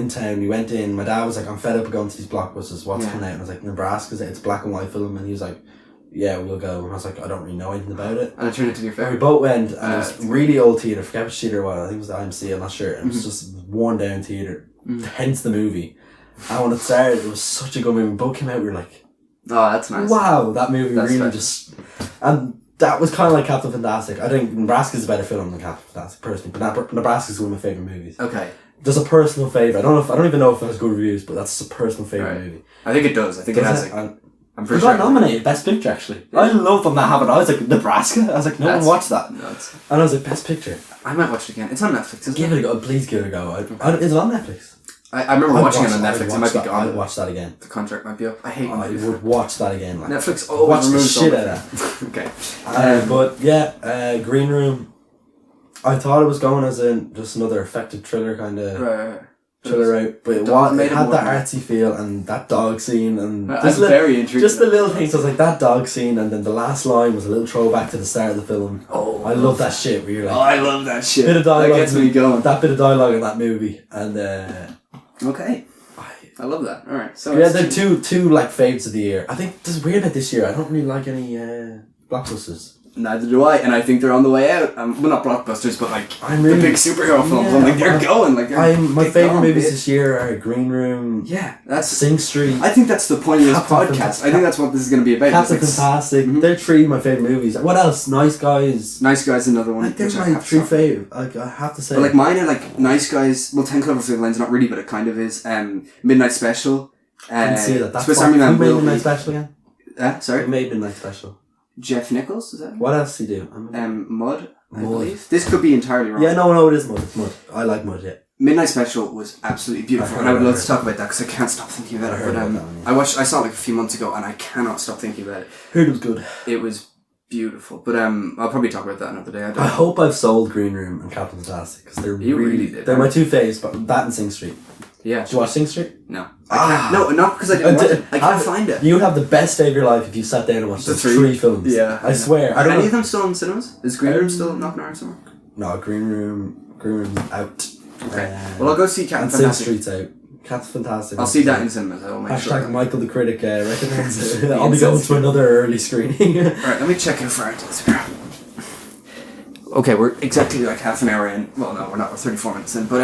town. We went in. My dad was like, I'm fed up of going to these blockbusters. What's coming out? And I was like, Nebraska's it. It's a black and white film. And he was like, yeah, we'll go. And I was like, I don't really know anything about it. And it turned into your And we favourite. both went, and it was really old theatre. I forget which theatre it was. I think it was the IMC, I'm not sure. And it was just worn down theatre. Hence the movie. And when it started, it was such a good movie. We both came out, we were like, oh, that's nice. wow, that movie That's really nice. just... And that was kind of like Captain Fantastic. I think Nebraska's a better film than Captain Fantastic, personally. But Nebraska's one of my favourite movies. Okay. There's a personal favourite. I don't even know if it has good reviews, but that's a personal favourite movie. I think it does. I think it has. I'm It pretty got sure. nominated Best Picture, actually. I love them that happened. I was like, Nebraska? I was like, no one watched that. Nuts. And I was like, Best Picture. I might watch it again. It's on Netflix, isn't Give it? it a go. Please give it a go. Is it on Netflix? I remember watching it on Netflix. It might be gone. I'd watch that again. The contract might be up. I hate when I they do would watch that again. Like, Netflix watch always the removes shit all out my- of Okay. that. But yeah, Green Room. I thought it was going as just another effective thriller kind of Right. thriller out, but it had that artsy feel and that dog scene and That's very intriguing. just the little things. I was like, that dog scene, and then the last line was a little throwback to the start of the film. Oh, I love that shit where you're Oh, like, I love that shit. bit of dialogue, That gets me going. that bit of dialogue in that movie, and Okay. I love that. All right. So yeah, it's they're two like faves of the year. I think this is weird about this year. I don't really like any blockbusters. Neither do I, and I think they're on the way out. Well, not blockbusters, but like I'm really- the big superhero films. Yeah, I'm like, they're going. Like, My get favorite going, movies bitch. this year are Green Room, Yeah, that's. Sing Street, I think that's the point of this Captain podcast. Fantastic. I think that's what this is going to be about. Captain Just, like, Fantastic. They're three of my favorite movies. What else? Nice Guys. Nice Guys, another one. Like, they're which I my have to three talk- favorite. Like, I have to say. But like mine are like Nice Guys. Well, 10 Cloverfield Lane's not really, but it kind of is. Midnight Special. I didn't see that. That's Swiss what, Army Man. who made Will Midnight Be- Special again? Sorry, Who made Midnight Special? Jeff Nichols. Is that? What else did he do? Mud. I Mud. believe this could be entirely wrong. Yeah, no, it is Mud. It's Mud. I like Mud, yeah. Midnight Special was absolutely beautiful, I and I would heard love it. to talk about that because I can't stop thinking about I it. heard But about that one, yeah. I saw it like a few months ago, and I cannot stop thinking about it. Heard it was good. It was beautiful, but I'll probably talk about that another day. I hope I've sold Green Room and Captain Fantastic because they're You really did. They're my two faves, but that and Sing Street. Yeah. Did you watch Sing Street? No. I can't. No, not because I didn't watch it. I can't find it. You would have the best day of your life if you sat down and watched The those three? three films. Yeah. I swear. Are any of them still in cinemas? Is Green Room still knocking around somewhere? No, Green Room out. Okay. Well, I'll go see Captain and Sing Fantastic. Street's out. Captain Fantastic. I'll see that in cinemas. I will make Hashtag sure. Michael the Critic recommends it. I'll be going to another early screening. Alright, let me check how far into this we are. Okay, we're exactly like half an hour in. Well, no, we're not. We're 34 minutes in. But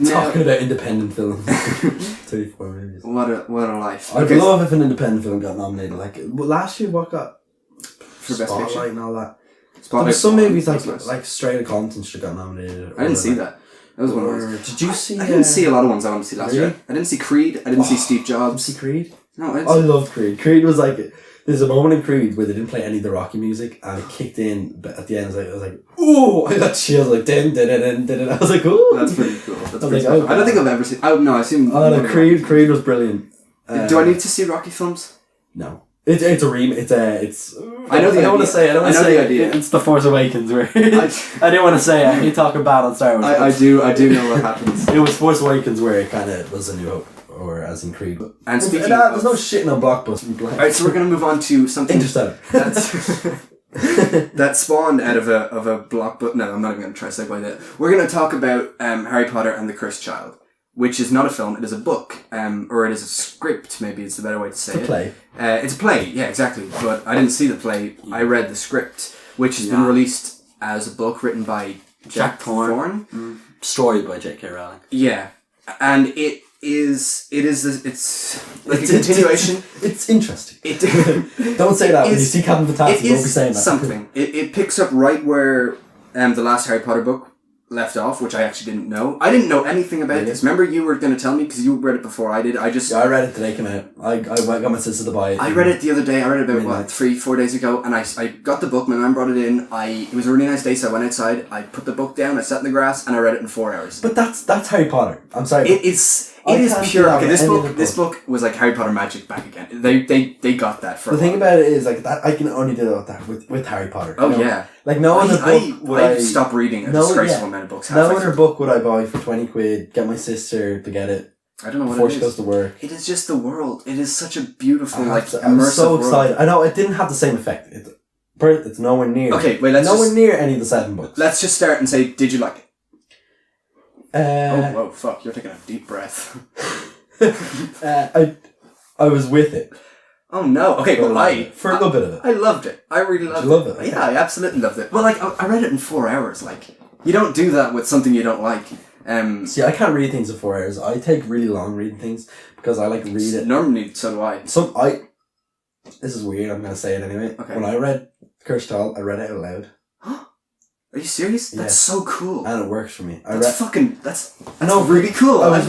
Talking about independent films. 34 movies. What a life. I'd love if an independent film got nominated. Like last year, what got for Best Picture? Spotlight and all that. Spotlight. There was some movies like Straight Outta Compton should have got nominated. I didn't see that. That was one of those. Did you see? I didn't see a lot of ones I wanted to see last year. I didn't see Creed. I didn't see Steve Jobs. Did you see Creed? No, I loved Creed. Creed was like, there's a moment in Creed where they didn't play any of the Rocky music and it kicked in, but at the end I was like, ooh, I got chills, like, din, din, din, din, din. I was like, ooh. That's pretty cool. That's pretty like, cool. I don't think I've ever seen, no, I've seen. Creed was brilliant. Do I need to see Rocky films? No. It's a remake. I know the idea. I don't want to say it. I know the idea. It's The Force Awakens where I didn't want to say it. You talking bad on Star Wars. I do know what happens. It was Force Awakens where it kind of was A New Hope, or as in Creed. And speaking there's no shit in a blockbuster. Alright, so we're going to move on to something Interstellar. that spawned out of a blockbuster. No, I'm not even going to try to segue that. We're going to talk about Harry Potter and the Cursed Child, which is not a film, it is a book, or it is a script, maybe it's the better way to say it. It's a play. It's a play, yeah, exactly. But I didn't see the play, I read the script, which has been released as a book written by Jack Thorne. Story by J.K. Rowling. Yeah. And it's like a continuation. It's interesting. Don't say that when you see Captain Fantastic, don't be saying that. Something. It picks up right where the last Harry Potter book left off, which I actually didn't know. I didn't know anything about this. Remember, you were going to tell me because you read it before I did. I read it today. Came out. I got my sister to buy it. I read it the other day. I read it about 3-4 days ago, and I got the book. My mum brought it in. It was a really nice day, so I went outside. I put the book down. I sat in the grass, and I read it in 4 hours. But that's Harry Potter. I'm sorry. It is pure. Okay, this book was like Harry Potter magic back again. They got that for. The thing about it is like that I can only do that with Harry Potter. Oh yeah. Like no other book would I stop reading a disgraceful amount of books. No other book would I buy for 20 quid. Get my sister to get it. I don't know what before it is. She goes to work. It is just the world. It is such a beautiful, immersive I'm so excited. world. I know it didn't have the same effect. It's nowhere near. Okay, wait. Nowhere near any of the 7 books. Let's just start and say, did you like it? Oh, whoa, fuck! You're taking a deep breath. I was with it. Oh no! Okay, for a good bit of it. I loved it. I really loved it. Did you love it? Okay. Yeah, I absolutely loved it. Well, like I read it in 4 hours. Like you don't do that with something you don't like. See, I can't read things in 4 hours. I take really long reading things because I like to read it. Normally, so do I. This is weird. I'm gonna say it anyway. Okay. When I read Cursed Child, I read it out loud. Are you serious? That's so cool. And it works for me. That's really cool. I was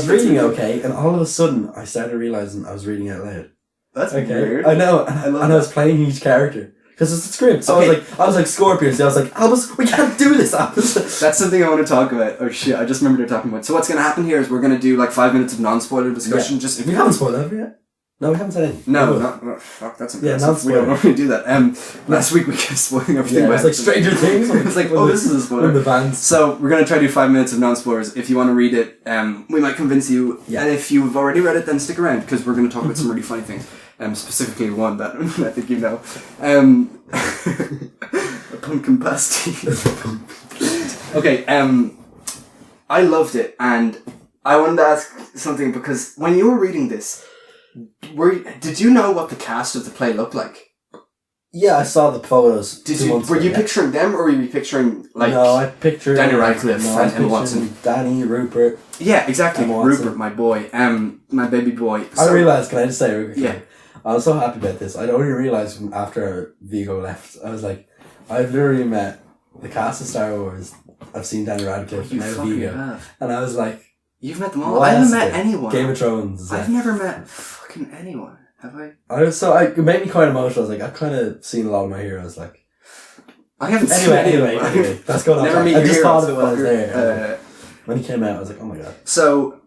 reading okay, and all of a sudden I started realizing I was reading out loud. That's weird. I know, and I was playing each character because it's a script. So I was like Scorpion. So I was like, Albus, we can't do this, Albus. That's something I want to talk about. Oh shit! I just remembered talking about. So what's gonna happen here is we're gonna do like 5 minutes of non-spoiler discussion. Yeah. Just we haven't spoiled that yet. No, we haven't said anything. No, fuck, that's impressive. Yeah, we don't normally do that. Last week we kept spoiling everything. Yeah, it's like Stranger Things. It's like, this is a spoiler. The bands. So we're going to try to do 5 minutes of non-spoilers. If you want to read it, we might convince you. Yeah. And if you've already read it, then stick around, because we're going to talk about some really funny things. Specifically one that I think you know. A pumpkin pasty. Okay, I loved it, and I wanted to ask something, because when you were reading this, did you know what the cast of the play looked like? Yeah, I saw the photos. Were you picturing them, or were you picturing like? No, I pictured Danny Radcliffe and Emma Watson. Danny, Rupert. Yeah, exactly. Rupert, my boy, my baby boy. I realized. Can I just say? Yeah. I was so happy about this. I'd only realized after Vigo left. I was like, I've literally met the cast of Star Wars. I've seen Danny Radcliffe and now Vigo, and I was like, you've met them all. I haven't met anyone. Game of Thrones. I've never met fucking anyone. Have I? It made me quite emotional. I was like, I've kind of seen a lot of my heroes. Like, I haven't. Anyway, that's going on. I just thought of it when I was there. When he came out, I was like, oh my god. So,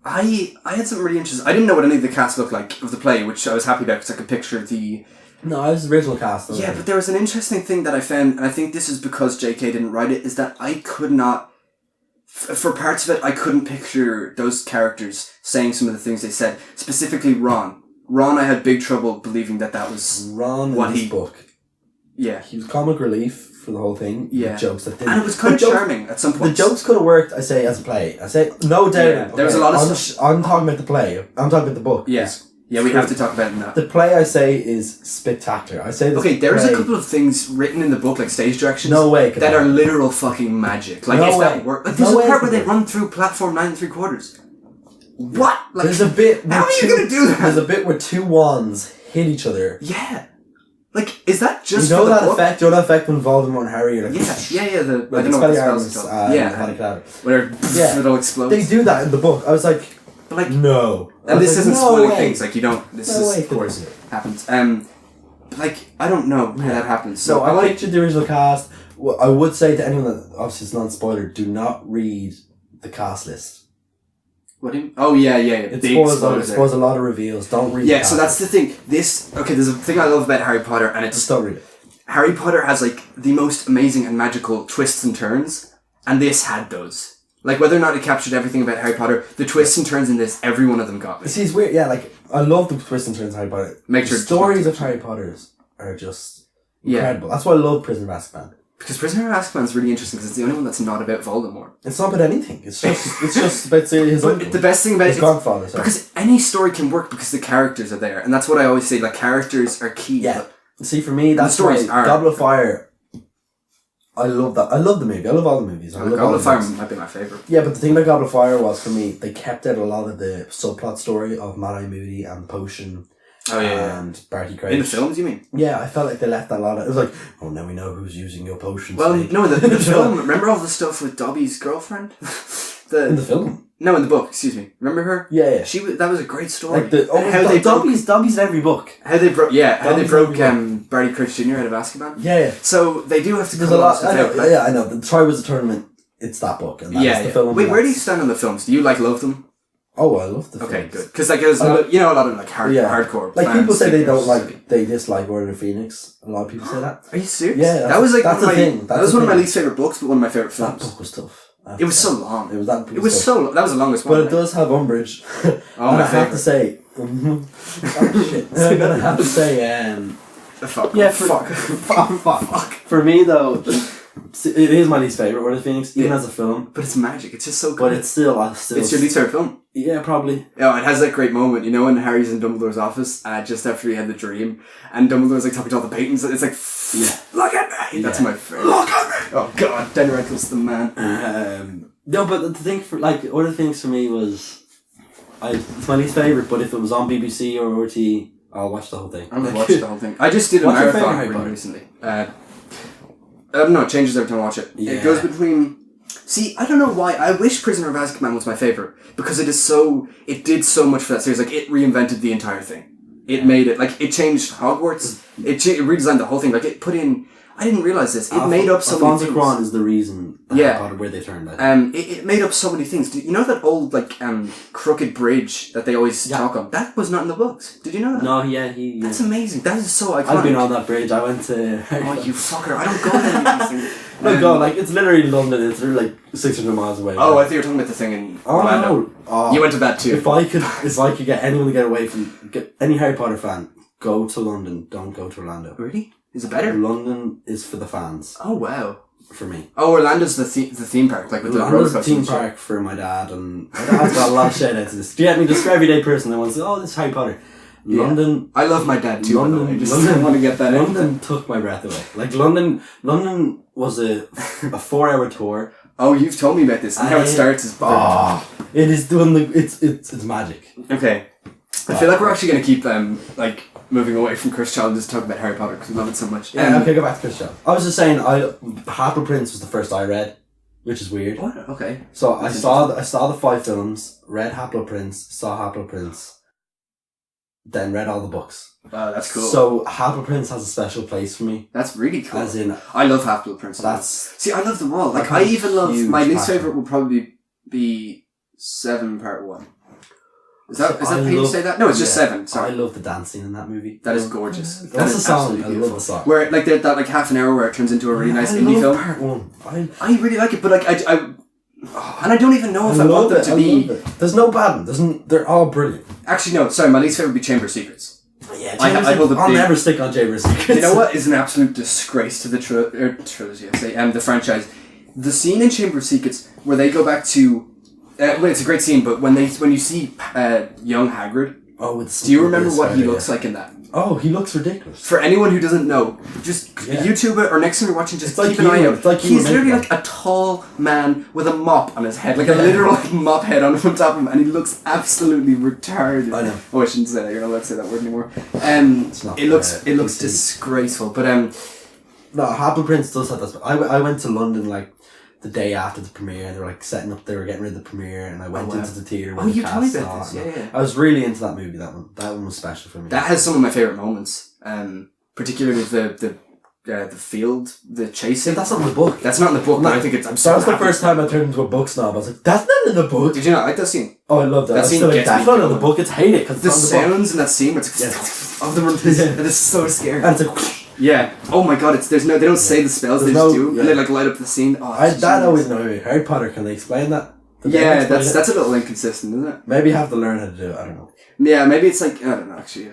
I had something really interesting. I didn't know what any of the cast looked like of the play, which I was happy about because I could picture the. No, I was the original cast. Yeah, but there was an interesting thing that I found, and I think this is because J.K. didn't write it, is that I could not. For parts of it, I couldn't picture those characters saying some of the things they said. Specifically, Ron. Ron, I had big trouble believing that was Ron in his book. Yeah. He was comic relief for the whole thing. Yeah. With jokes that didn't. And it was kind of charming at some point. The jokes could have worked, I say, as a play. I say, no doubt. Yeah, there was a lot of stuff. I'm talking about the play. I'm talking about the book. Yes. Yeah, we have to talk about it now. The play, I say, is spectacular. I say this. Okay, there is a couple of things written in the book, like stage directions, No way that are literal fucking magic. Like, No that way. work? Like, there's No a way part it where they could run through platform 9 3/4. What? Like, there's a bit. how are you gonna do that? There's a bit where two wands hit each other. Yeah. Like, is that just You know for that the book? effect? You know that effect when Voldemort and Harry are like... Yeah. The I Like don't know what the Expelliarmus, spell's called. yeah. Where Yeah. it all explodes. They do that in the book. I was like, But like, no. and this isn't no spoiling way. things. Like, you don't. This No way is, of could course, they do it. happens. But like, I don't know how that happens. So I like. pictured the original cast. Well, I would say to anyone that, obviously it's non-spoiler, do not read the cast list. What do you? Oh yeah. It Big spoils a lot of reveals. Don't read Yeah, the so cast that's the thing. There's a thing I love about Harry Potter, and Just it's don't read it. Harry Potter has like the most amazing and magical twists and turns, and this had those. Like, whether or not it captured everything about Harry Potter, the twists and turns in this, every one of them got me. See, it's weird. Yeah, like, I love the twists and turns of Harry Potter. Make sure The stories of Harry Potter are just incredible. That's why I love Prisoner of Azkaban. Because Prisoner of Azkaban is really interesting because it's the only one that's not about Voldemort. It's not about anything. It's just about his But uncle. the best thing about his godfather. Sorry. because any story can work because the characters are there, and that's what I always say. Like, characters are key. Yeah. But See, for me, that's stories why are- Goblet of Fire. I love that. I love the movie. I love all the movies. I love all Goblet the of Fire books. might be my favorite. Yeah, but the thing about Goblet of Fire was, for me, they kept out a lot of the subplot story of Mad-Eye Moody and the potion. Oh yeah. And Barty Crouch. In the films, you mean? Yeah, I felt like they left a lot of... It was like, oh, now we know who's using your potion. Well, Snape. no, in the film, remember all the stuff with Dobby's girlfriend? In the film? No, in the book, excuse me. Remember her? Yeah. That was a great story. Like the... Oh, how they broke, Dobby's in every book. how they broke Dobby's in every Barty Crouch Jr. out of Azkaban. Yeah. So they do have to There's cut a lot... stuff out. I know. The Triwizard Tournament, it's that book. And that's the film. Wait, where do you stand on the films? Do you love them? Oh, I love the films. Okay, good. Because like, there's a lot of like hardcore. Like, fans people say they think don't they're like, they dislike Order of Phoenix. A lot of people say that. Are you serious? Yeah, that was like that's one of my, the thing. that was one of my least favorite books, but one of my favorite That films. book was tough. It was so long. It was that. It was so. That was the longest one. But it does have Umbridge. Oh, and my I have to say, oh shit. I'm gonna have to say, fuck. yeah, Fuck. For me though, it is my least favorite Order of Phoenix, even as a film. But it's magic. It's just so good. But it's still, It's your least favorite film. Yeah, probably. Yeah, it has that great moment, you know, when Harry's in Dumbledore's office, just after he had the dream, and Dumbledore's like talking to all the Paytons, and it's like, look at me! That's my favorite. Look at me! Oh god, Dan Radcliffe's the man. No, but the thing for, like, Order of Phoenix for me was, it's my least favourite, but if it was on BBC or RT, I'll watch the whole thing. I'll watch the whole thing. I just did a What's your marathon favourite Harry really Potter? recently. I don't know, it changes every time I watch it. Yeah. It goes between... See, I don't know why. I wish Prisoner of Azkaban was my favourite, because it did so much for that series. Like, it reinvented the entire thing. It made it, like, it changed Hogwarts. It redesigned the whole thing. Like, it put in... I didn't realise this. It made up so many things. Alfonso Cuarón is the reason Harry Potter, where they turned out. It made up so many things. You know that old, like, crooked bridge that they always talk on? That was not in the books. Did you know that? No, yeah, That's amazing. That is so iconic. I've been on that bridge. I went to... Oh, you fucker. I don't go to any of these things. No, God, like, it's literally London. It's literally, like, 600 miles away. Oh, I thought you were talking about the thing in Orlando. no. Oh, You went to that too. If I could get anyone to get away from... any Harry Potter fan, go to London. Don't go to Orlando. Really? Is it better? London is for the fans. Oh, wow. For me. Oh, Orlando's the theme park, like with the roller Orlando's a coasters theme and shit. park for my dad, and my dad's got a lot of shout out to this. Do you get me? Just for everyday person that wants to, this is Harry Potter. Yeah. London... I love my dad too, London, by the way. I just London, want to get that out. London took my breath away. Like, London was a 4-hour tour. Oh, you've told me about this. And how it starts is... It is doing it's magic. Okay. I feel like we're actually going to keep like moving away from Chris Child and just talk about Harry Potter because we love it so much. Yeah, okay, go back to Chris Child. I was just saying, Half-Blood Prince was the first I read, which is weird. What? Okay. So I saw the 5 films, read Half-Blood Prince, saw Half-Blood Prince, then read all the books. Wow, that's cool. So Half-Blood Prince has a special place for me. That's really cool. As in, I love Half-Blood Prince. See, I love them all. Like, I even love... My least favourite would probably be 7 Part 1. Is that how you say that? No, it's just 7. Sorry. I love the dancing in that movie. That is gorgeous. That's a song. I love the song. Where like that like half an hour where it turns into a really nice indie film. Part 1. I really like it, but like I and I don't even know if I want them to be. There's no bad one. They're all brilliant. Actually, no. Sorry, my least favorite would be Chamber of Secrets. Yeah, I'll never stick on Chamber of Secrets. You know what is an absolute disgrace to the trilogy? I say, the franchise. The scene in Chamber of Secrets where they go back to. Well, it's a great scene, but when you see young Hagrid Oh, it's Do you remember what he looks like in that? Oh, he looks ridiculous. For anyone who doesn't know, just YouTube it, or next time you're watching, just keep an eye out. Like he's literally like a tall man with a mop on his head, like a literal mop head on top of him, and he looks absolutely retarded. I know. Oh, I shouldn't say that. You're not allowed to say that word anymore. It looks disgraceful, but No, Happy Prince does have that. I went to London like the day after the premiere, and they were like setting up. They were getting rid of the premiere, and I went into the theater. Oh, you told me about this. Yeah. I was really into that movie. That one was special for me. That has some of my favorite moments. Particularly the field, the chasing. That's not in the book. That's not in the book, but I think it's. That was the first time I turned into a book snob. I was like, "That's not in the book." Did you not like that scene? Oh, I love that. That scene gets that's not in the book. It's hate it because the sounds in that scene where it's of the and it's so scary. And it's like, yeah. Oh my god! They don't say the spells. They just do, and they like light up the scene. Oh, that always annoyed me. Harry Potter. Can they explain that? Yeah, that's a little inconsistent, isn't it? Maybe you have to learn how to do it. I don't know. Yeah, maybe it's like I don't know actually.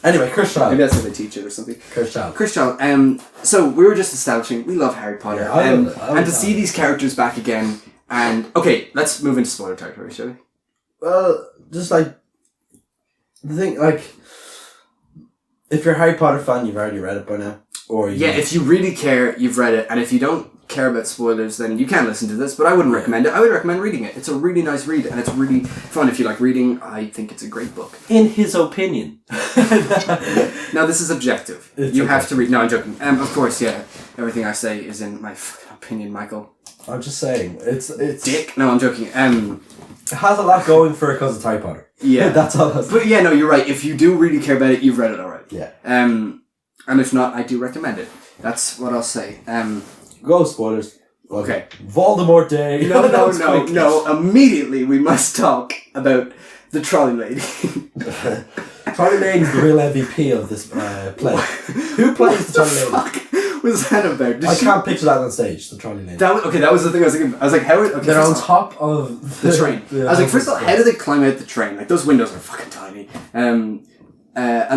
Anyway, Chris Child. Maybe that's how they teach it or something. Chris Child. So we were just establishing we love Harry Potter, I love it. and to see these characters back again. And okay, let's move into spoiler territory, shall we? Well, just like the thing, like if you're a Harry Potter fan, you've already read it by now, or if you really care, you've read it, and if you don't care about spoilers, then you can listen to this, but I wouldn't recommend it. I would recommend reading it. It's a really nice read, and it's really fun if you like reading. I think it's a great book. In his opinion. Now, this is objective. You have to read. No, I'm joking. Of course, yeah. Everything I say is in my fucking opinion, Michael. I'm just saying. It's dick. No, I'm joking. It has a lot going for it because it's Harry Potter. Yeah. That's all. But yeah, no, you're right. If you do really care about it, you've read it already. Yeah. And if not, I do recommend it. That's what I'll say. Go spoilers. Okay. Voldemort Day. No. Immediately we must talk about the trolley lady. Trolley Lady is the real MVP of this play. Who plays the trolley lady? What the fuck was that about? I can't picture that on stage, the trolley lady. That was the thing I was thinking. I was like, how... Okay, they're on top of the train. I was like, first of all, how do they climb out the train? Like, those windows are fucking tiny. And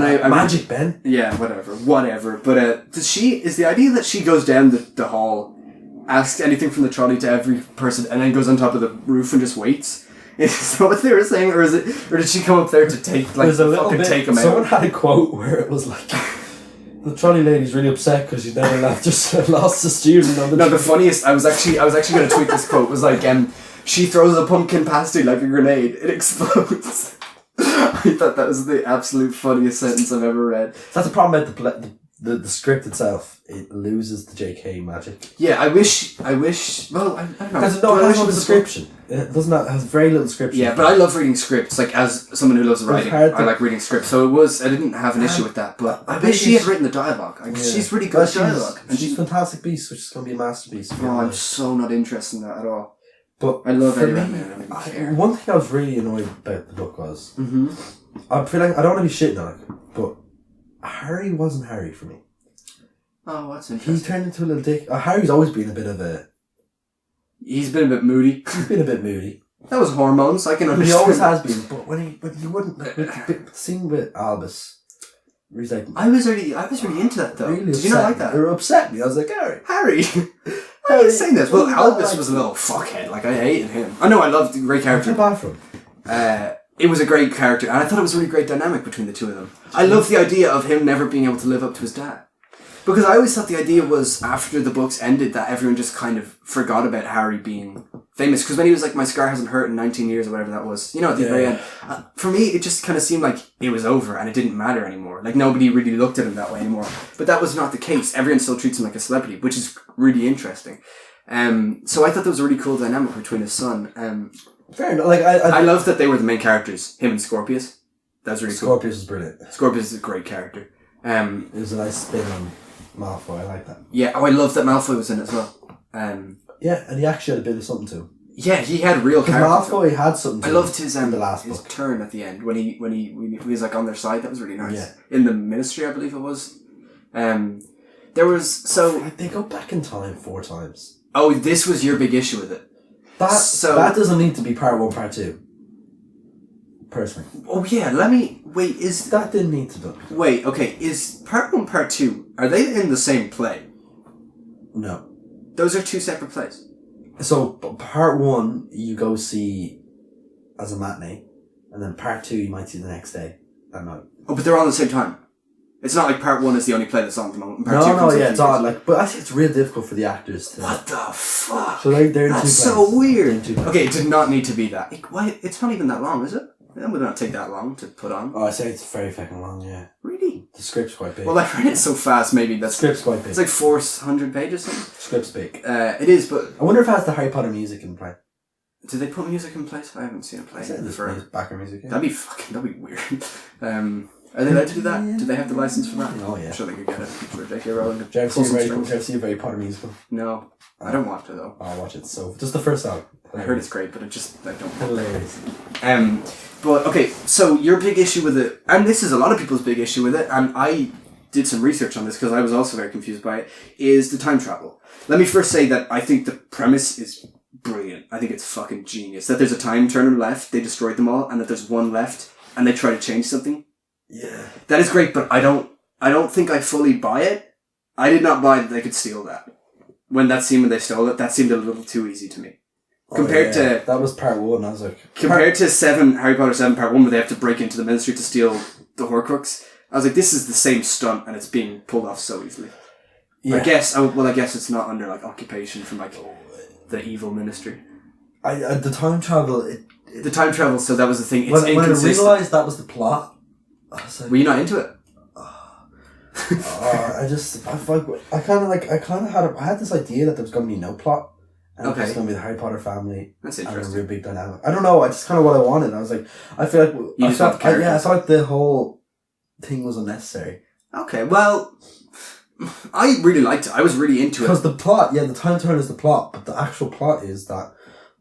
I Magic, Ben. Yeah, whatever. But is the idea that she goes down the hall, asks anything from the trolley to every person, and then goes on top of the roof and just waits? Is that what they were saying, or did she come up there to take take them out? Someone had a quote where it was like, the trolley lady's really upset because she's never lost a student on the. No, the funniest. I was actually going to tweet this quote. Was like, she throws a pumpkin past you like a grenade. It explodes. I thought that was the absolute funniest sentence I've ever read. That's the problem with the script itself. It loses the JK magic. Yeah, I wish. Well, I don't know. Because it has no description. It doesn't. It has very little description. Yeah, but I love reading scripts. Like, as someone who loves writing, I like reading scripts. So I didn't have an issue with that. But I wish she had written the dialogue. She's really good at dialogue. And she's Fantastic Beasts, which is going to be a masterpiece. Oh, I'm so not interested in that at all. But I love Eddie Redmayne. One thing I was really annoyed about the book was, I feel like I don't want to be shitting on it, but Harry wasn't Harry for me. Oh, what's interesting? He turned into a little dick. Harry's always been a bit of a... He's been a bit moody. He's been a bit moody. That was hormones, I can understand. He always has been, but when he wouldn't... the scene with Albus, where he's like... I was really into that, though. Really Did you not like that? It upset me. I was like, Harry! Why are you saying this? Well, Albus was a little fuckhead. Like, I hated him. I know, I loved the great character. What's bad for him? It was a great character, and I thought it was a really great dynamic between the two of them. I love the idea of him never being able to live up to his dad. Because I always thought the idea was, after the books ended, that everyone just kind of forgot about Harry being famous. Because when he was like, my scar hasn't hurt in 19 years, or whatever that was, at the very end. For me, it just kind of seemed like it was over, and it didn't matter anymore. Like, nobody really looked at him that way anymore. But that was not the case. Everyone still treats him like a celebrity, which is really interesting. So I thought there was a really cool dynamic between his son. Fair enough. Like, I love that they were the main characters, him and Scorpius. That was really cool. Scorpius is brilliant. Scorpius is a great character. It was a nice spin on Malfoy. I like that. Yeah, I love that Malfoy was in it as well. Yeah, and he actually had a bit of something to him. Yeah, he had real character. Malfoy had something to him. I loved his in the last his book. turn at the end when he was like on their side. That was really nice. Yeah. In the Ministry, I believe it was. There was they go back in time 4 times. Oh, this was your big issue with it. That doesn't need to be part 1, part 2. Personally. Oh yeah, wait, that didn't need to be. Wait, okay, is part 1, part 2, are they in the same play? No. Those are 2 separate plays. So, part 1, you go see as a matinee, and then part 2, you might see the next day. and not. Oh, but they're all at the same time. It's not like part 1 is the only play that's on at the moment. And part 2 comes Yeah, it's odd. Like, but I think it's real difficult for the actors to. What the fuck? So like they're in that's two so plays. weird. Okay, it did not need to be that. Why? It's not even that long, is it? It would not take that long to put on. Oh, I say it's very fucking long. Yeah. Really? The script's quite big. Well, I read it so fast. Maybe that's. Script's quite big. It's like 400 pages. Something. Script's big. It is, but I wonder if it has the Harry Potter music in play. do they put music in place? I haven't seen it play forever. Background music. Yeah. That'd be weird. Are they allowed to do that? Do they have the license for that? Oh yeah. I'm sure they could get it. I'm sure J.K. Rowling. Did you ever see a Harry Potter musical? No, I don't watch it though. I'll watch it. So just the first song. I heard it's great, but I don't. Hilarious. But okay, so your big issue with it, and this is a lot of people's big issue with it, and I did some research on this because I was also very confused by it, is the time travel. Let me first say that I think the premise is brilliant. I think it's fucking genius. That there's a time turner left, they destroyed them all, and that there's one left, and they try to change something. Yeah. That is great, but I don't think I fully buy it. I did not buy that they could steal that. When they stole it, that seemed a little too easy to me. Compared to... That was part 1, I was like... Compared to Harry Potter 7 part 1, where they have to break into the Ministry to steal the Horcrux, I was like, this is the same stunt, and it's being pulled off so easily. Yeah. I guess it's not under, like, occupation from, like, the evil Ministry. The time travel... The time travel, so that was the thing. It's when I inconsistent. realised that was the plot, I was like... Were you not into it? I had this idea that there was going to be no plot. And it was going to be the Harry Potter family. That's and interesting. a real big dynamic. I don't know, I just kind of what I wanted. I was like, I feel like... I felt like the whole thing was unnecessary. Okay, well... I really liked it. I was really into it. Because the plot, the time turn is the plot, but the actual plot is that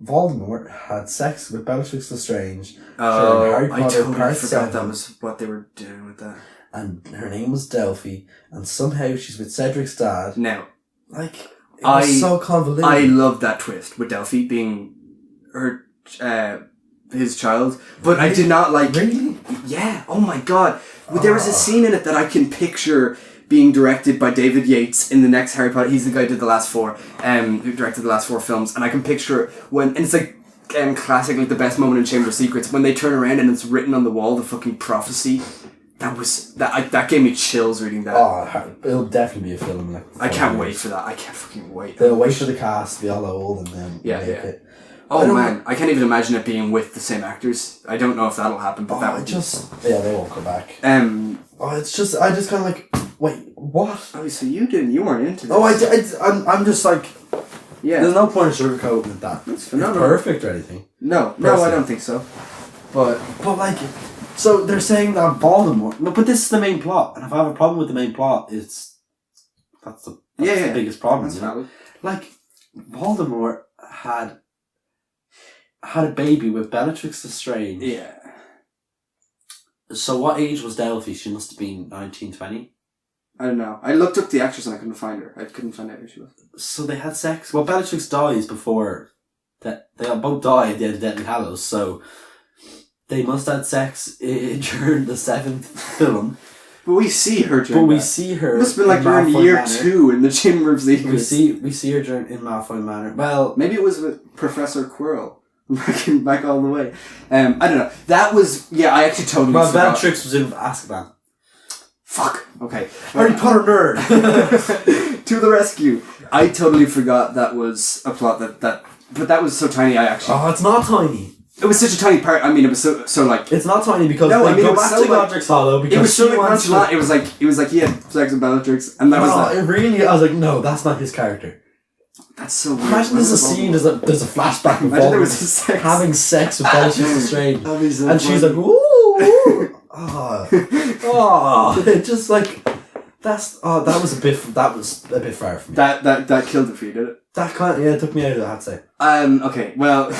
Voldemort had sex with Bellatrix Lestrange. Oh, Harry Potter I totally Part forgot 7, that was what they were doing with that. And her name was Delphi, and somehow she's with Cedric's dad. Now, like, it was so convoluted. I love that twist with Delphi being her, his child, but really? I did not like. Really? Yeah. Oh my god. There was a scene in it that I can picture being directed by David Yates in the next Harry Potter. He's the guy who did the last 4, who directed the last 4 films, and I can picture it and it's like classic, like the best moment in Chamber of Secrets when they turn around and it's written on the wall the fucking prophecy. That gave me chills reading that. Oh, it'll definitely be a film. Like, I can't wait for that. I can't fucking wait. They'll wait for the cast to be all old and then make it. Oh man, I can't even imagine it being with the same actors. I don't know if that'll happen, but that would they won't come back. I just kind of like, wait, what? Oh, so you weren't into this. Oh, I'm just like, yeah. There's no point in sugarcoating that. It's phenomenal. Perfect or anything. No, I don't think so. But like, so they're saying that Voldemort. No, but this is the main plot, and if I have a problem with the main plot, that's the biggest problem. That's valid. Like, Voldemort had a baby with Bellatrix Lestrange. Yeah. So what age was Delphi? She must have been 1920. I don't know. I looked up the actress and I couldn't find her. I couldn't find out who she was. So they had sex. Well, Bellatrix dies before that. They both die at the end of Deathly Hallows. So they must have had sex during the 7th film. But we see her during. But we see her. It must have been like during year 2 in the Chamber of Secrets. We see her in Malfoy Manor. Well, maybe it was with Professor Quirrell. Back all the way. I don't know. That was I actually totally. Well, Bellatrix was in Azkaban. Fuck. Okay. Harry Potter nerd to the rescue. I totally forgot that was a plot but that was so tiny. I actually. Oh, it's not tiny. It was such a tiny part. I mean, it was so like. It's not tiny because they go back to Godric's Hollow because it was so like it was like he had sex with Bellatrix and that was that. It really. I was like, no, that's not his character. That's so weird. Imagine there's a scene, there's a flashback of Voldemort having sex with Bellatrix Lestrange, and she's like, ooh, it's just like that was a bit far from me. That killed it for you, did it? That it took me out of it, I'd say. Okay, well.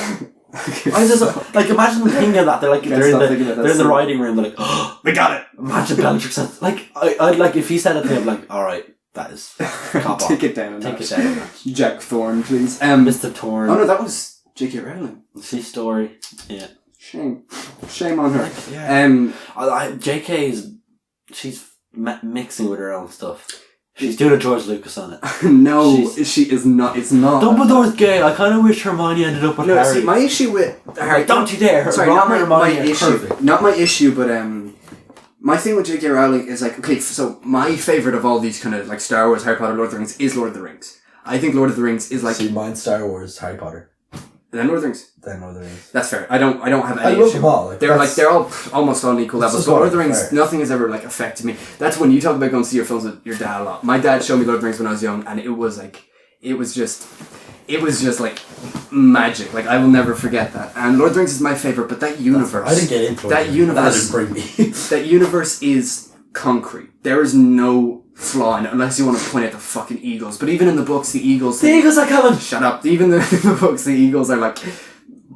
I just like imagine thinking of that. They're like they're in the writing room. They're like, oh, we got it. Imagine Bellatrix said, like I'd like if he said it to me, I'm like, all right. That is take it down. Take it down. Jack Thorne, please. Mr. Thorne. Oh no, that was J.K. Rowling. See story. Yeah. Shame on her. Yeah. J.K. she's mixing with her own stuff. She's doing a George Lucas on it. No, she is not. It's not. Dumbledore's gay. I kind of wish Hermione ended up with Harry. See, my issue with Harry. Don't you dare. Sorry, not my issue. Not my issue, but My thing with J.K. Rowling is like, okay, so my favorite of all these kind of like Star Wars, Harry Potter, Lord of the Rings is Lord of the Rings. I think Lord of the Rings is like... See, mine's Star Wars, Harry Potter. Then Lord of the Rings. Then Lord of the Rings. That's fair. I don't have any I love issue. them all. Like, they're all almost on equal levels. So Lord of the Rings, fair. nothing has ever like affected me. That's when you talk about going to see your films with your dad a lot. My dad showed me Lord of the Rings when I was young, and it was just like magic. Like I will never forget that. And Lord of the Rings is my favorite, but that universe. I didn't get into that it. universe. That didn't bring me. That universe is concrete. There is no flaw in it, unless you want to point at the fucking eagles. But even in the books, the eagles... The eagles are coming! Shut up. Even in the books, the eagles are like...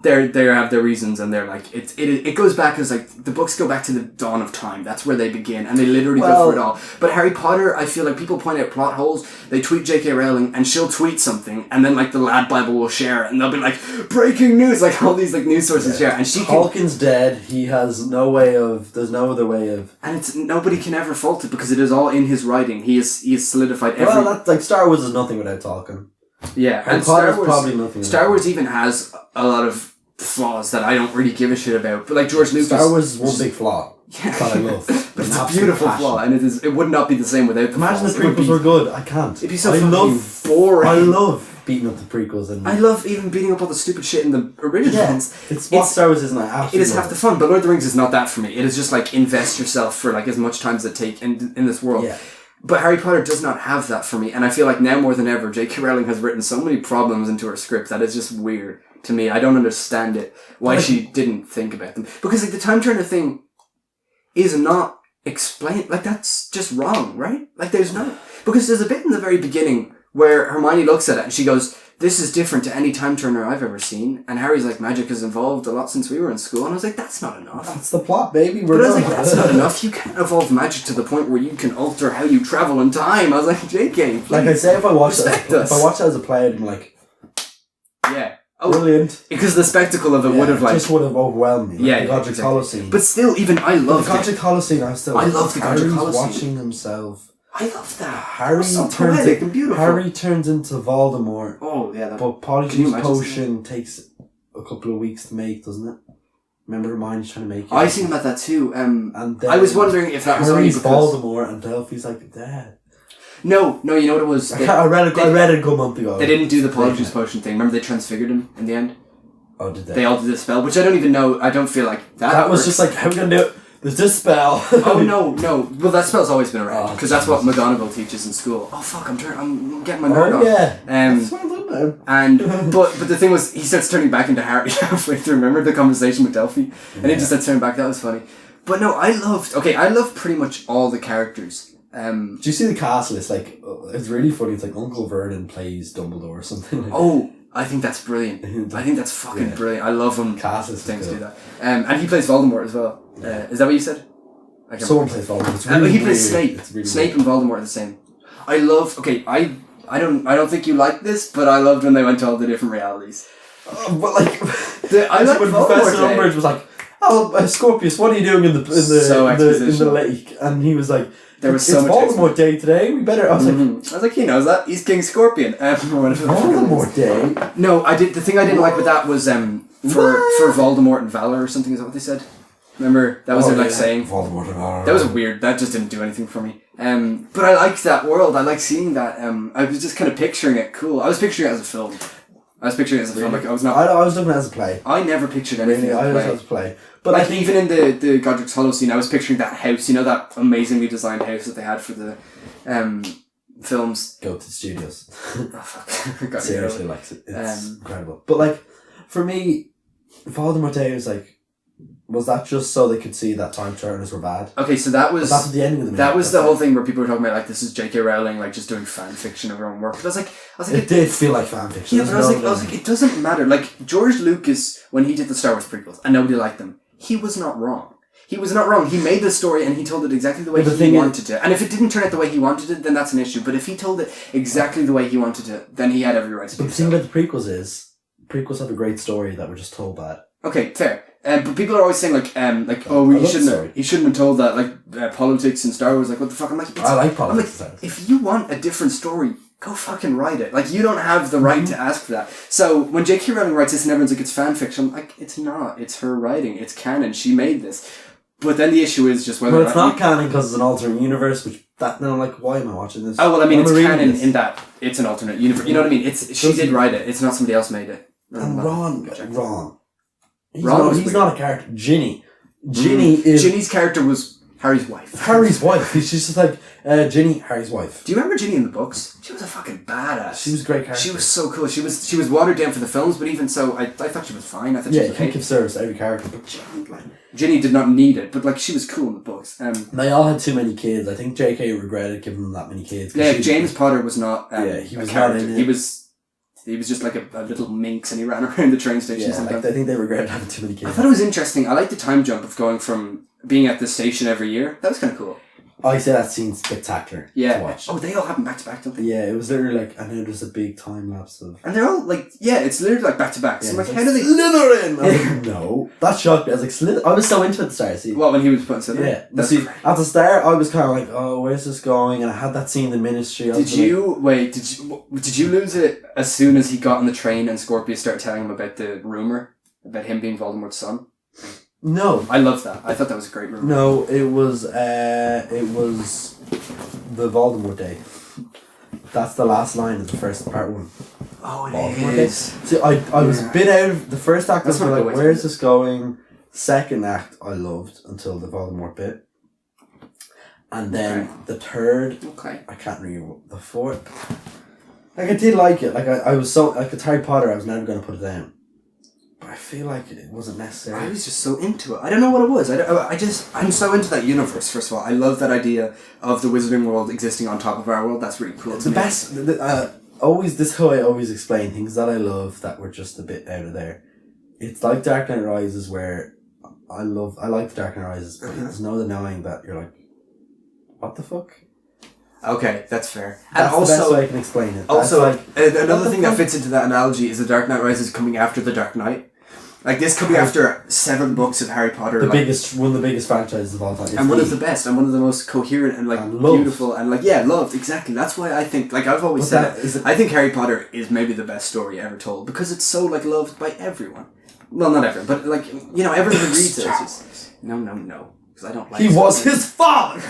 They have their reasons, and they're like... It goes back as like... The books go back to the dawn of time. That's where they begin, and they literally go for it all. But Harry Potter, I feel like people point out plot holes. They tweet J.K. Rowling, and she'll tweet something, and then like the Lad Bible will share it, and they'll be like, breaking news! Like all these like news sources share, and she Tolkien's dead. He has no way of... There's no other way of... And it's nobody can ever fault it, because it is all in his writing. He has solidified every... Well, that's like Star Wars is nothing without Tolkien. Yeah, and Star Wars probably nothing. Star Wars even has a lot of flaws that I don't really give a shit about. But like George Lucas, Star Wars is one big flaw. Yeah. That I love. But it's a beautiful flaw, and it would not be the same without the Imagine flaws. the prequels were good. I can't. It'd be so fucking boring. I love beating up the prequels, and I love even beating up all the stupid shit in the original ones. It's what Star Wars is, and I absolutely it is half the fun. But Lord of the Rings is not that for me. It is just like invest yourself for like as much time as it take in this world. Yeah. But Harry Potter does not have that for me, and I feel like now more than ever, J.K. Rowling has written so many problems into her script that is just weird to me. I don't understand it, why she didn't think about them. Because like the time turner thing is not explained, like that's just wrong, right? Like there's no... Because there's a bit in the very beginning where Hermione looks at it and she goes, this is different to any time turner I've ever seen. And Harry's like, magic has evolved a lot since we were in school. And I was like, that's not enough. That's the plot, baby. But I was like, that's not enough. You can't evolve magic to the point where you can alter how you travel in time. I was like, JK, please. Like I say, if I watch that as a player, I'd be like, yeah. Oh, brilliant. Because the spectacle of it would have like... just would have overwhelmed me. Like yeah, the Godric exactly. Hollow scene. But still, even I love the Godric Hollow scene. I love the Godric Hollow scene. watching himself. I love that. Harry so turns poetic and beautiful. Harry turns into Voldemort. Oh yeah, but Polyjuice Potion takes a couple of weeks to make, doesn't it? Remember Hermione's trying to make it. I seen about that too. And then I was wondering if that was only Harry's because Voldemort and Delphi's like dead. No, you know what it was. I read it a good month ago. They didn't do the Polyjuice Potion thing. Remember they transfigured him in the end. Oh, did they? They all did the spell, which I don't even know. I don't feel like that. That was just like, how are we gonna do it? There's this spell. Oh no. Well, that spell's always been around because that's what McGonagall teaches in school. Oh fuck, I'm getting my nerd on. Yeah. But the thing was, he starts turning back into Harry halfway through. Remember the conversation with Delphi, and he just starts turning back. That was funny. But no, I loved pretty much all the characters. Do you see the cast list? Like, it's really funny. It's like Uncle Vernon plays Dumbledore or something. Oh, I think that's brilliant. I think that's fucking brilliant. I love when cast list things do that. And he plays Voldemort as well. Is that what you said? Someone plays Voldemort. It's really he plays weird. Snape. Snape and Voldemort are the same. I love. Okay, I don't think you like this, but I loved when they went to all the different realities. But like, I like when Professor Umbridge was like, "Oh, Scorpius, what are you doing in the lake?" And he was like, "There was so much Voldemort Day today. We better." I was like, he knows that. He's King Scorpion. Voldemort Day. No, I did. The thing I didn't like with that was for Voldemort and Valor or something. Is that what they said? Remember that was their saying. Voldemort and Valor. That was weird. That just didn't do anything for me. But I liked that world. I liked seeing that. I was just kind of picturing it cool. I was picturing it as a film. Like I was not. I was looking at it as a play. I never pictured anything as a play. But like even in the Godric's Hollow scene, I was picturing that house. You know, that amazingly designed house that they had for the films. Go to the studios. Oh fuck! Seriously, like it's incredible. But like for me, Voldemort Day was like. Was that just so they could see that time turners were bad? Okay, so that was... That's the ending of the movie. That was the whole thing where people were talking about, like, this is J.K. Rowling, like, just doing fan fiction of her own work. But I was like... It did feel like fan fiction. Yeah, but I was like, it doesn't matter. Like, George Lucas, when he did the Star Wars prequels, and nobody liked them, he was not wrong. He was not wrong. He made the story and he told it exactly the way he wanted it. And if it didn't turn out the way he wanted it, then that's an issue. But if he told it exactly the way he wanted it, then he had every right to do so. But the thing about the prequels is, prequels have a great story that we're just told bad. Okay, fair. But people are always saying he shouldn't have told that, like, politics in Star Wars, like, what the fuck? I'm like, I like politics. I'm like, if you want a different story, go fucking write it. Like, you don't have the right to ask for that. So, when J.K. Rowling writes this and everyone's like, it's fan fiction, I'm like, it's not. It's her writing. It's canon. She made this. But then the issue is just whether. Well, it's not canon because it's an alternate universe. Which that now, I'm like, why am I watching this? Oh well, I mean, it's canon this? in that it's an alternate universe. You know what I mean? She did write it. It's not somebody else made it. And Ron. He's Weird. not a character. Ginny is Ginny's character was Harry's wife. Harry's wife. She's just like Ginny, Harry's wife. Do you remember Ginny in the books? She was a fucking badass. She was a great character. She was so cool. She was watered down for the films, but even so, I thought she was fine. I thought she was you can't give service to every character, but Ginny did not need it, but like she was cool in the books. They all had too many kids. I think J.K. regretted giving them that many kids. Yeah, James Potter was not. He was not in it. He was just like a little minx, and he ran around the train station. Yeah, I think they regretted having too many kids. I thought it was interesting. I liked the time jump of going from being at the station every year. That was kind of cool. I say that scene's spectacular to watch. Oh, they all happen back to back, don't they? Yeah, it was literally like, I know there's a big time lapse of... And they're all like, it's literally like back to back. So I'm like, how do they... Slytherin! I was like, no. That shocked me. I was like, Slytherin? I was so into it at the start, see? What, when he was putting Slytherin? Yeah. At the start, I was kind of like, oh, where's this going? And I had that scene in the Ministry. Did you lose it as soon as he got on the train and Scorpius started telling him about the rumour about him being Voldemort's son? No. I loved that. I thought that was a great rumour. No, it was the Voldemort Day. That's the last line of the first part one. Oh, it Voldemort is. Day. See, I was a bit out of the first act. I was like, where is this going? Second act, I loved until the Voldemort bit. And then the third, I can't remember the fourth. Like, I did like it. Like, I was so, like, it's Harry Potter, I was never going to put it down. But I feel like it wasn't necessary. I was just so into it. I don't know what it was. I'm so into that universe, first of all. I love that idea of the Wizarding World existing on top of our world. That's really cool. It's the best. Always, this is how I always explain things that I love that were just a bit out of there. It's like Dark Knight Rises, where I like the Dark Knight Rises, but there's no denying that you're like, what the fuck? Okay, that's fair. That's the best way I can explain it. Also, like, another thing that fits into that analogy is the Dark Knight Rises coming after the Dark Knight. Like, this could be after 7 books of Harry Potter. One of the biggest franchises of all time. And one of the best, and one of the most coherent and, like, beautiful, and, like, loved, exactly. That's why I think, like, I've always said it, I think Harry Potter is maybe the best story ever told, because it's so, like, loved by everyone. Well, not everyone, but, like, you know, everyone who reads it. No. Because I don't like He was his father!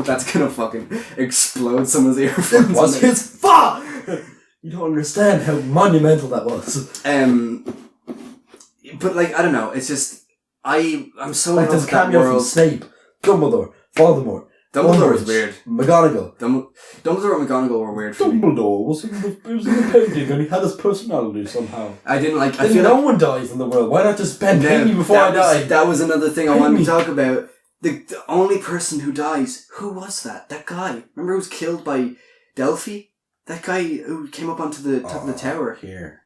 That's gonna fucking explode someone's earphones. It was his father! You don't understand how monumental that was. But like, I don't know, it's just, I'm so like, in love there's with a that cameo from world. Snape, Dumbledore, Voldemort. Dumbledore is weird. McGonagall. Dumbledore and McGonagall were weird for me. Dumbledore was in the painting and he had his personality somehow. I didn't like... I feel feel no like, one dies in the world. Why not just paint me before I die? That was another thing I wanted to talk about. The only person who dies, who was that? That guy. Remember who was killed by Delphi? That guy who came up onto the top of the tower. Here.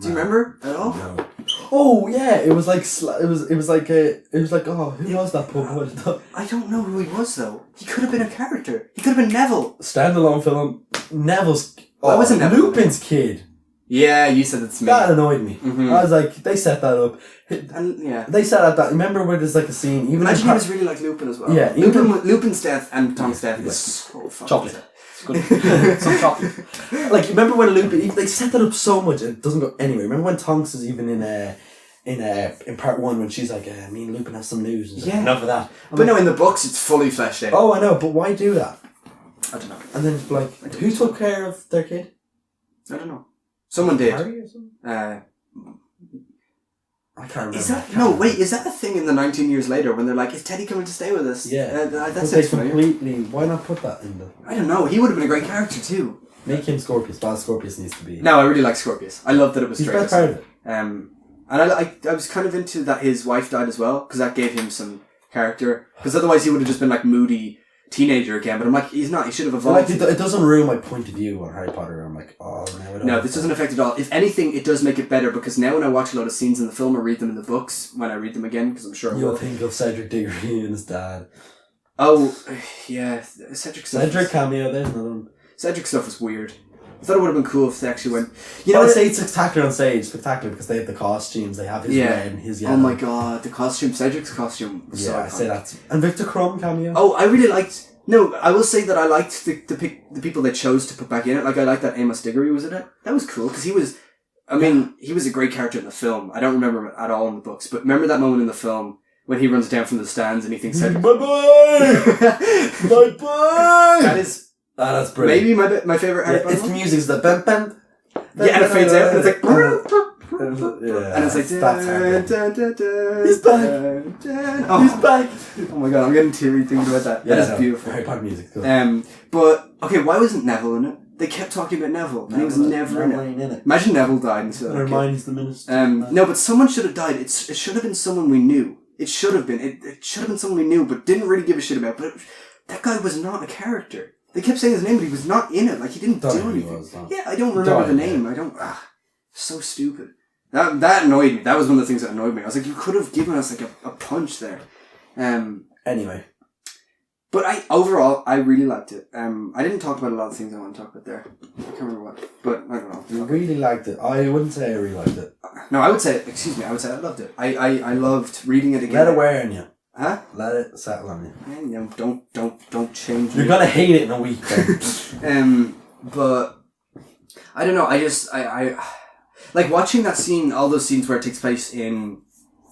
Do you remember at all? No. Oh yeah, it was like who was that poor? I don't know who he was though. He could have been a character. He could have been Neville. Standalone film. Neville's. That wasn't Neville. Lupin's kid. Yeah, you said it's me. That annoyed me. Mm-hmm. I was like, they set that up. And yeah, they set up that. Remember where there's like a scene. Even imagine he was really like Lupin as well. Yeah, Lupin's death and Tom's death is so fucking chocolate. Some chocolate. Like, remember when Lupin? They set that up so much it doesn't go anywhere. Remember when Tonks is even in part 1 when she's like, me and Lupin have some news. And yeah, enough of that. But no, in the books it's fully fleshed out. Oh, I know, but why do that? I don't know. And then like, who took care of their kid? I don't know. Someone did. Harry or something? I can't remember. Is that a thing in the 19 years later when they're like, is Teddy coming to stay with us? Yeah. That's it. Completely. Why not put that in the? I don't know. He would have been a great character too. Make him Scorpius. Bad Scorpius needs to be. No, I really like Scorpius. I love that it was straight. He's the best part of it. And I was kind of into that his wife died as well, because that gave him some character. Because otherwise he would have just been like moody teenager again. But I'm like, he's not. He should have evolved. Like, it doesn't ruin my point of view on Harry Potter. I'm like, oh no, I don't. No, this doesn't affect it at all. If anything, it does make it better, because now when I watch a lot of scenes in the film or read them in the books, when I read them again, because I'm sure you'll think of Cedric Diggory and his dad. Oh, yeah, Cedric cameo. There's another one. Cedric stuff was weird. I thought it would have been cool if they actually went... I'd say it's spectacular on stage. Spectacular because they have the costumes. They have his red and his yellow. Oh my god, the costume. Cedric's costume was so iconic. I say that. And Victor Crumb cameo. Oh, I really liked... No, I will say that I liked the people they chose to put back in it. Like, I liked that Amos Diggory was in it. That was cool, because he was I mean, he was a great character in the film. I don't remember him at all in the books, but remember that moment in the film when he runs down from the stands and he thinks, "My boy, my boy." That's brilliant. Maybe my favorite Harry Potter. It's the music. It's the bam bam. Yeah, and it fades out, and it's like, and it's like, that's he's back. He's back. Oh my god, I'm getting teary thinking about that. That is beautiful. Harry Potter music. Cool. But okay, why wasn't Neville in it? They kept talking about Neville, and he was never in it. Imagine Neville died instead. Hermione's the minister. No, but someone should have died. It should have been someone we knew. It should have been. It should have been someone we knew, but didn't really give a shit about. But that guy was not a character. They kept saying his name, but he was not in it. Like, he didn't do anything. Yeah, I don't remember the name. I don't... so stupid. That annoyed me. That was one of the things that annoyed me. I was like, you could have given us, like, a punch there. Anyway. But overall, I really liked it. I didn't talk about a lot of things I want to talk about there. I can't remember what. But, I don't know. You really liked it. I wouldn't say I really liked it. No, I would say I loved it. I loved reading it again. Let it wear on you. Huh? Let it settle on you. Don't change. You're gonna hate it in a week. But I don't know. I like watching that scene. All those scenes where it takes place in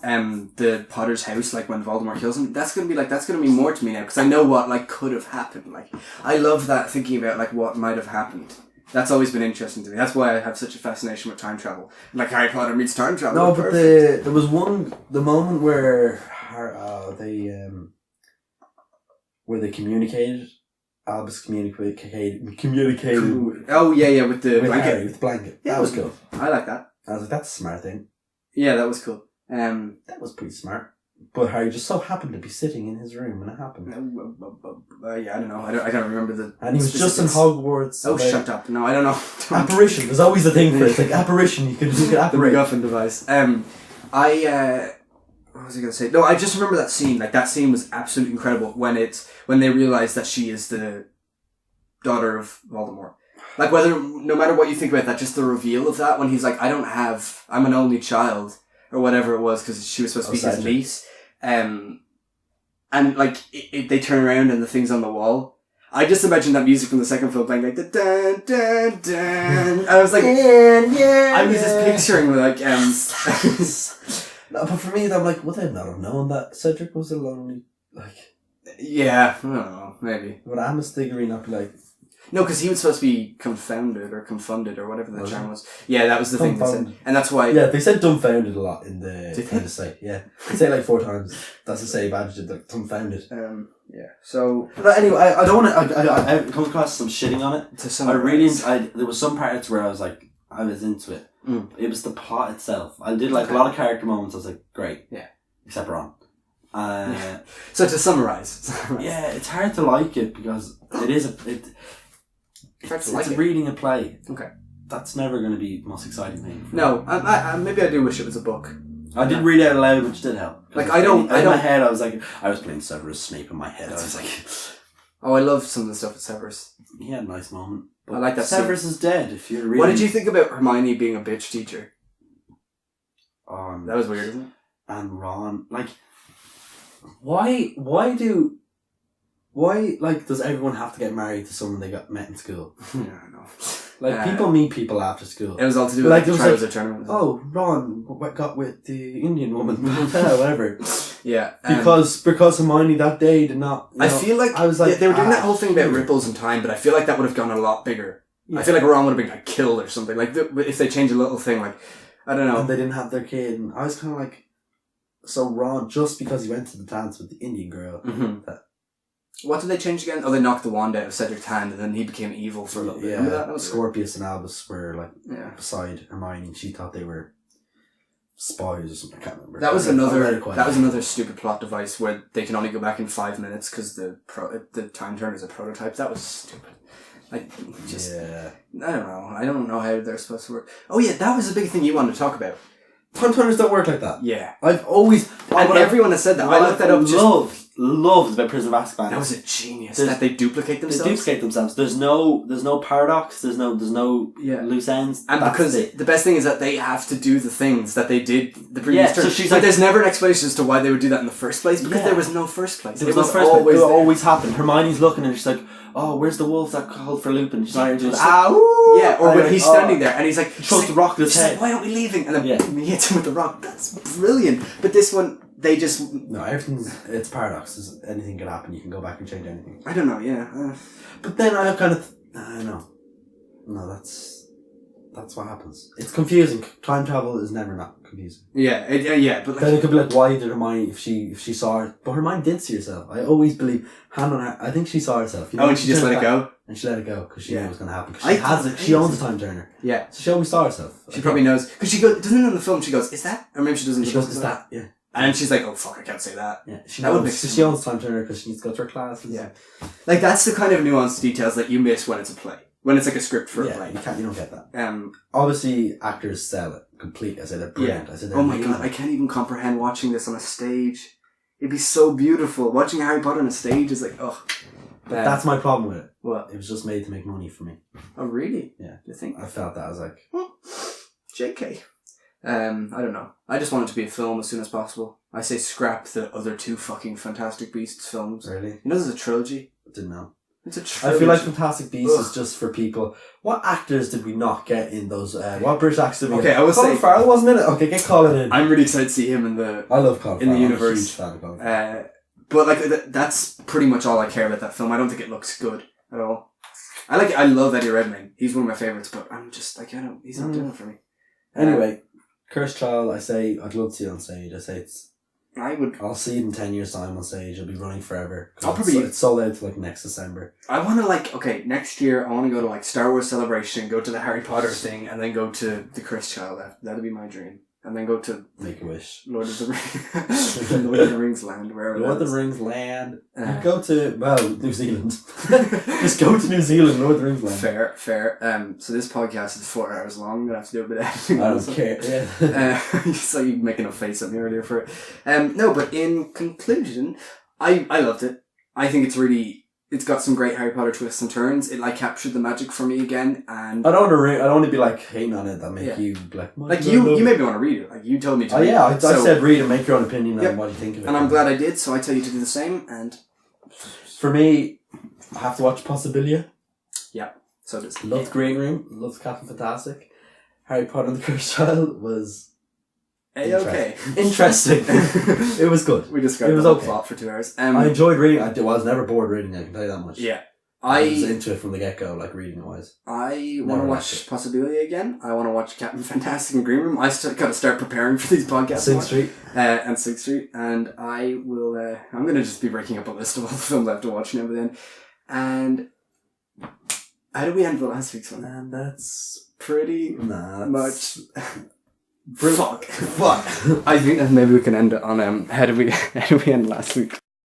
the Potter's house, like when Voldemort kills him. That's gonna be more to me now because I know what like could have happened. Like I love that thinking about like what might have happened. That's always been interesting to me. That's why I have such a fascination with time travel. Like Harry Potter meets time travel. No, but there was the moment where they communicated. Albus communicated. Oh yeah, with the blanket. Harry, with the blanket. Yeah, that was cool. I like that. I was like, that's a smart thing. Yeah, that was cool. That was pretty smart. But Harry just so happened to be sitting in his room when it happened. Yeah, I don't know. I can't remember the. And he was just in Hogwarts. Oh, shut up! No, I don't know. Apparition. There's always a thing for it. It's like apparition. You could apparate. The MacGuffin device. What was I going to say? No, I just remember that scene. Like, that scene was absolutely incredible when they realize that she is the daughter of Voldemort. Like, no matter what you think about that, just the reveal of that when he's like, I'm an only child, or whatever it was, because she was supposed to be his niece. And, like, they turn around and the thing's on the wall. I just imagine that music from the second film playing, like, the dun, dun, dun. And I was like, I was just picturing, like, No, but for me, I'm like, would they not have known that Cedric was a lonely, like... Yeah, I don't know, maybe. Would Amos Diggory not be like... No, because he was supposed to be confounded or whatever the term was. Yeah, that was the thing they said. And that's why... Yeah, they said dumbfounded a lot in the site. Yeah. They say like 4 times. That's the same adjective, like dumbfounded. Yeah, so... But anyway, I don't want to... I come across some shitting on it. There was some parts where I was like, I was into it. It was the plot itself. I did like a lot of character moments. I was like, great. Yeah. Except Ron. So to summarise. Yeah, it's hard to like it because it is it's reading a play. Okay. That's never going to be the most exciting thing. No, I maybe I do wish it was a book. I did read it out loud, which did help. Like in my head, I was like, I was playing Severus Snape in my head. I was like, oh, I love some of the stuff with Severus. He had a nice moment. I like that. Severus is dead. If you're reading. What did you think about Hermione being a bitch teacher? That was weird, isn't it? And Ron, like, why does everyone have to get married to someone they met in school? Yeah, I know. Like, people meet people after school. It was all to do with like the trouser tournament. Oh, Ron got with the Indian woman. Whatever. Yeah. Because Hermione that day did not... I feel like... I was like... They were doing that whole thing about ripples in time, but I feel like that would have gone a lot bigger. Yeah. I feel like Ron would have been like, killed or something. Like, if they change a little thing, like... I don't know. And they didn't have their kid. And I was kind of like... So Ron, just because he went to the dance with the Indian girl... Mm-hmm. What did they change again? Oh, they knocked the wand out of Cedric's hand and then he became evil for a little bit. Yeah, remember that? Was Scorpius and Albus were like beside Hermione and she thought they were spies or something. I can't remember. That was another stupid plot device where they can only go back in 5 minutes because the time turner is a prototype. That was stupid. Like, just... Yeah. I don't know. I don't know how they're supposed to work. Oh yeah, that was a big thing you wanted to talk about. Time turners don't work like that. Yeah. I've always... And everyone has said that. I looked that up loved about Prison of Azkaban. That was a genius. That they duplicate themselves. They duplicate themselves. There's no paradox. There's no loose ends. And because the best thing is that they have to do the things that they did the previous turn. So she's like, there's never an explanation as to why they would do that in the first place because there was no first place. It would always happen. Hermione's looking and she's like, "Oh, where's the wolf that called for Lupin?" She's like, "Ow!" Yeah, or when he's standing there and he's like, throws the rock at his head. Like, "Why aren't we leaving?" And then he hits him with the rock. That's brilliant. But this one, they just it's paradox. Anything can happen. You can go back and change anything. I don't know. Yeah, but then I kind of no, that's what happens. It's confusing. Time travel is never not confusing. Yeah. But then it could be like, why did Hermione if she saw her? But Hermione did see herself. I always believe hand on heart. I think she saw herself. You know, and she just let it go. And she let it go because she knew it was going to happen. Because she owns the time turner. Yeah. So she always saw herself. She probably knows because she goes. Doesn't in the film she goes, "Is that?" Or maybe she doesn't. She goes, "Is that?" Yeah. And she's like, "Oh fuck, I can't say that." Yeah, she owns time turner because she needs to go to her classes. Yeah, like that's the kind of nuanced details that you miss when it's a play, when it's like a script for a play. You don't get that. Obviously, actors sell it completely. I said they're brilliant. I said they're my god, I can't even comprehend watching this on a stage. It'd be so beautiful. Watching Harry Potter on a stage is like, oh. But that's my problem with it. What? It was just made to make money for me. Oh really? Yeah. You think? I felt that. I was like, JK. I don't know. I just want it to be a film as soon as possible. I say scrap the other two fucking Fantastic Beasts films. Really? You know there's a trilogy? I didn't know. It's a trilogy. I feel like Fantastic Beasts is just for people. What actors did we not get in those? What British actors did we get? I will Colin say Farrell wasn't in it. Okay, get Colin in. I'm really excited to see him in the. I love Colin Farrell. In the universe. I'm a huge fan of Colin Farrell. But like that's pretty much all I care about that film. I don't think it looks good at all. I love Eddie Redmayne. He's one of my favorites, but I'm just like he's not doing it for me. Anyway, Cursed Child. I say I'd love to see it on stage. I say I'll see it in 10 years' time on stage. It'll be running forever. It's sold out to like next December. I want to next year I want to go to Star Wars Celebration, go to the Harry Potter thing, and then go to the Cursed Child. That'd be my dream. And then go to Make a Wish. Lord of the Rings, Lord of the Rings land, wherever. Lord of the Rings land. Go to New Zealand. Just go to New Zealand, Lord of the Rings land. Fair. So this podcast is 4 hours long. I'm gonna have to do a bit of editing. I don't care. Yeah. So you making a face at me earlier for it. No, but in conclusion, I loved it. I think it's got some great Harry Potter twists and turns. It captured the magic for me again, and I don't want to be hating on it. That make you you made me want to read it. You told me to. Read I said read and make your own opinion on what you think of it. And I'm glad I did. So I tell you to do the same. And for me, I have to watch Possibilia. Yeah. So does loved Green Room. Loved Captain Fantastic. Harry Potter and the Cursed Child was. Okay. Interesting. It was good. We described the whole plot for 2 hours. I enjoyed reading. I was never bored reading it, I can tell you that much. Yeah. I was into it from the get-go, reading wise. I want to watch Possibilia again. I want to watch Captain Fantastic and Green Room. I got to start preparing for these podcasts. Sixth Street. And Sixth Street. And I will, I'm going to just be breaking up a list of all the films I have to watch now and then. And how did we end the last week's one? And that's pretty much... Fuck. I think that maybe we can end it on how did we end last week?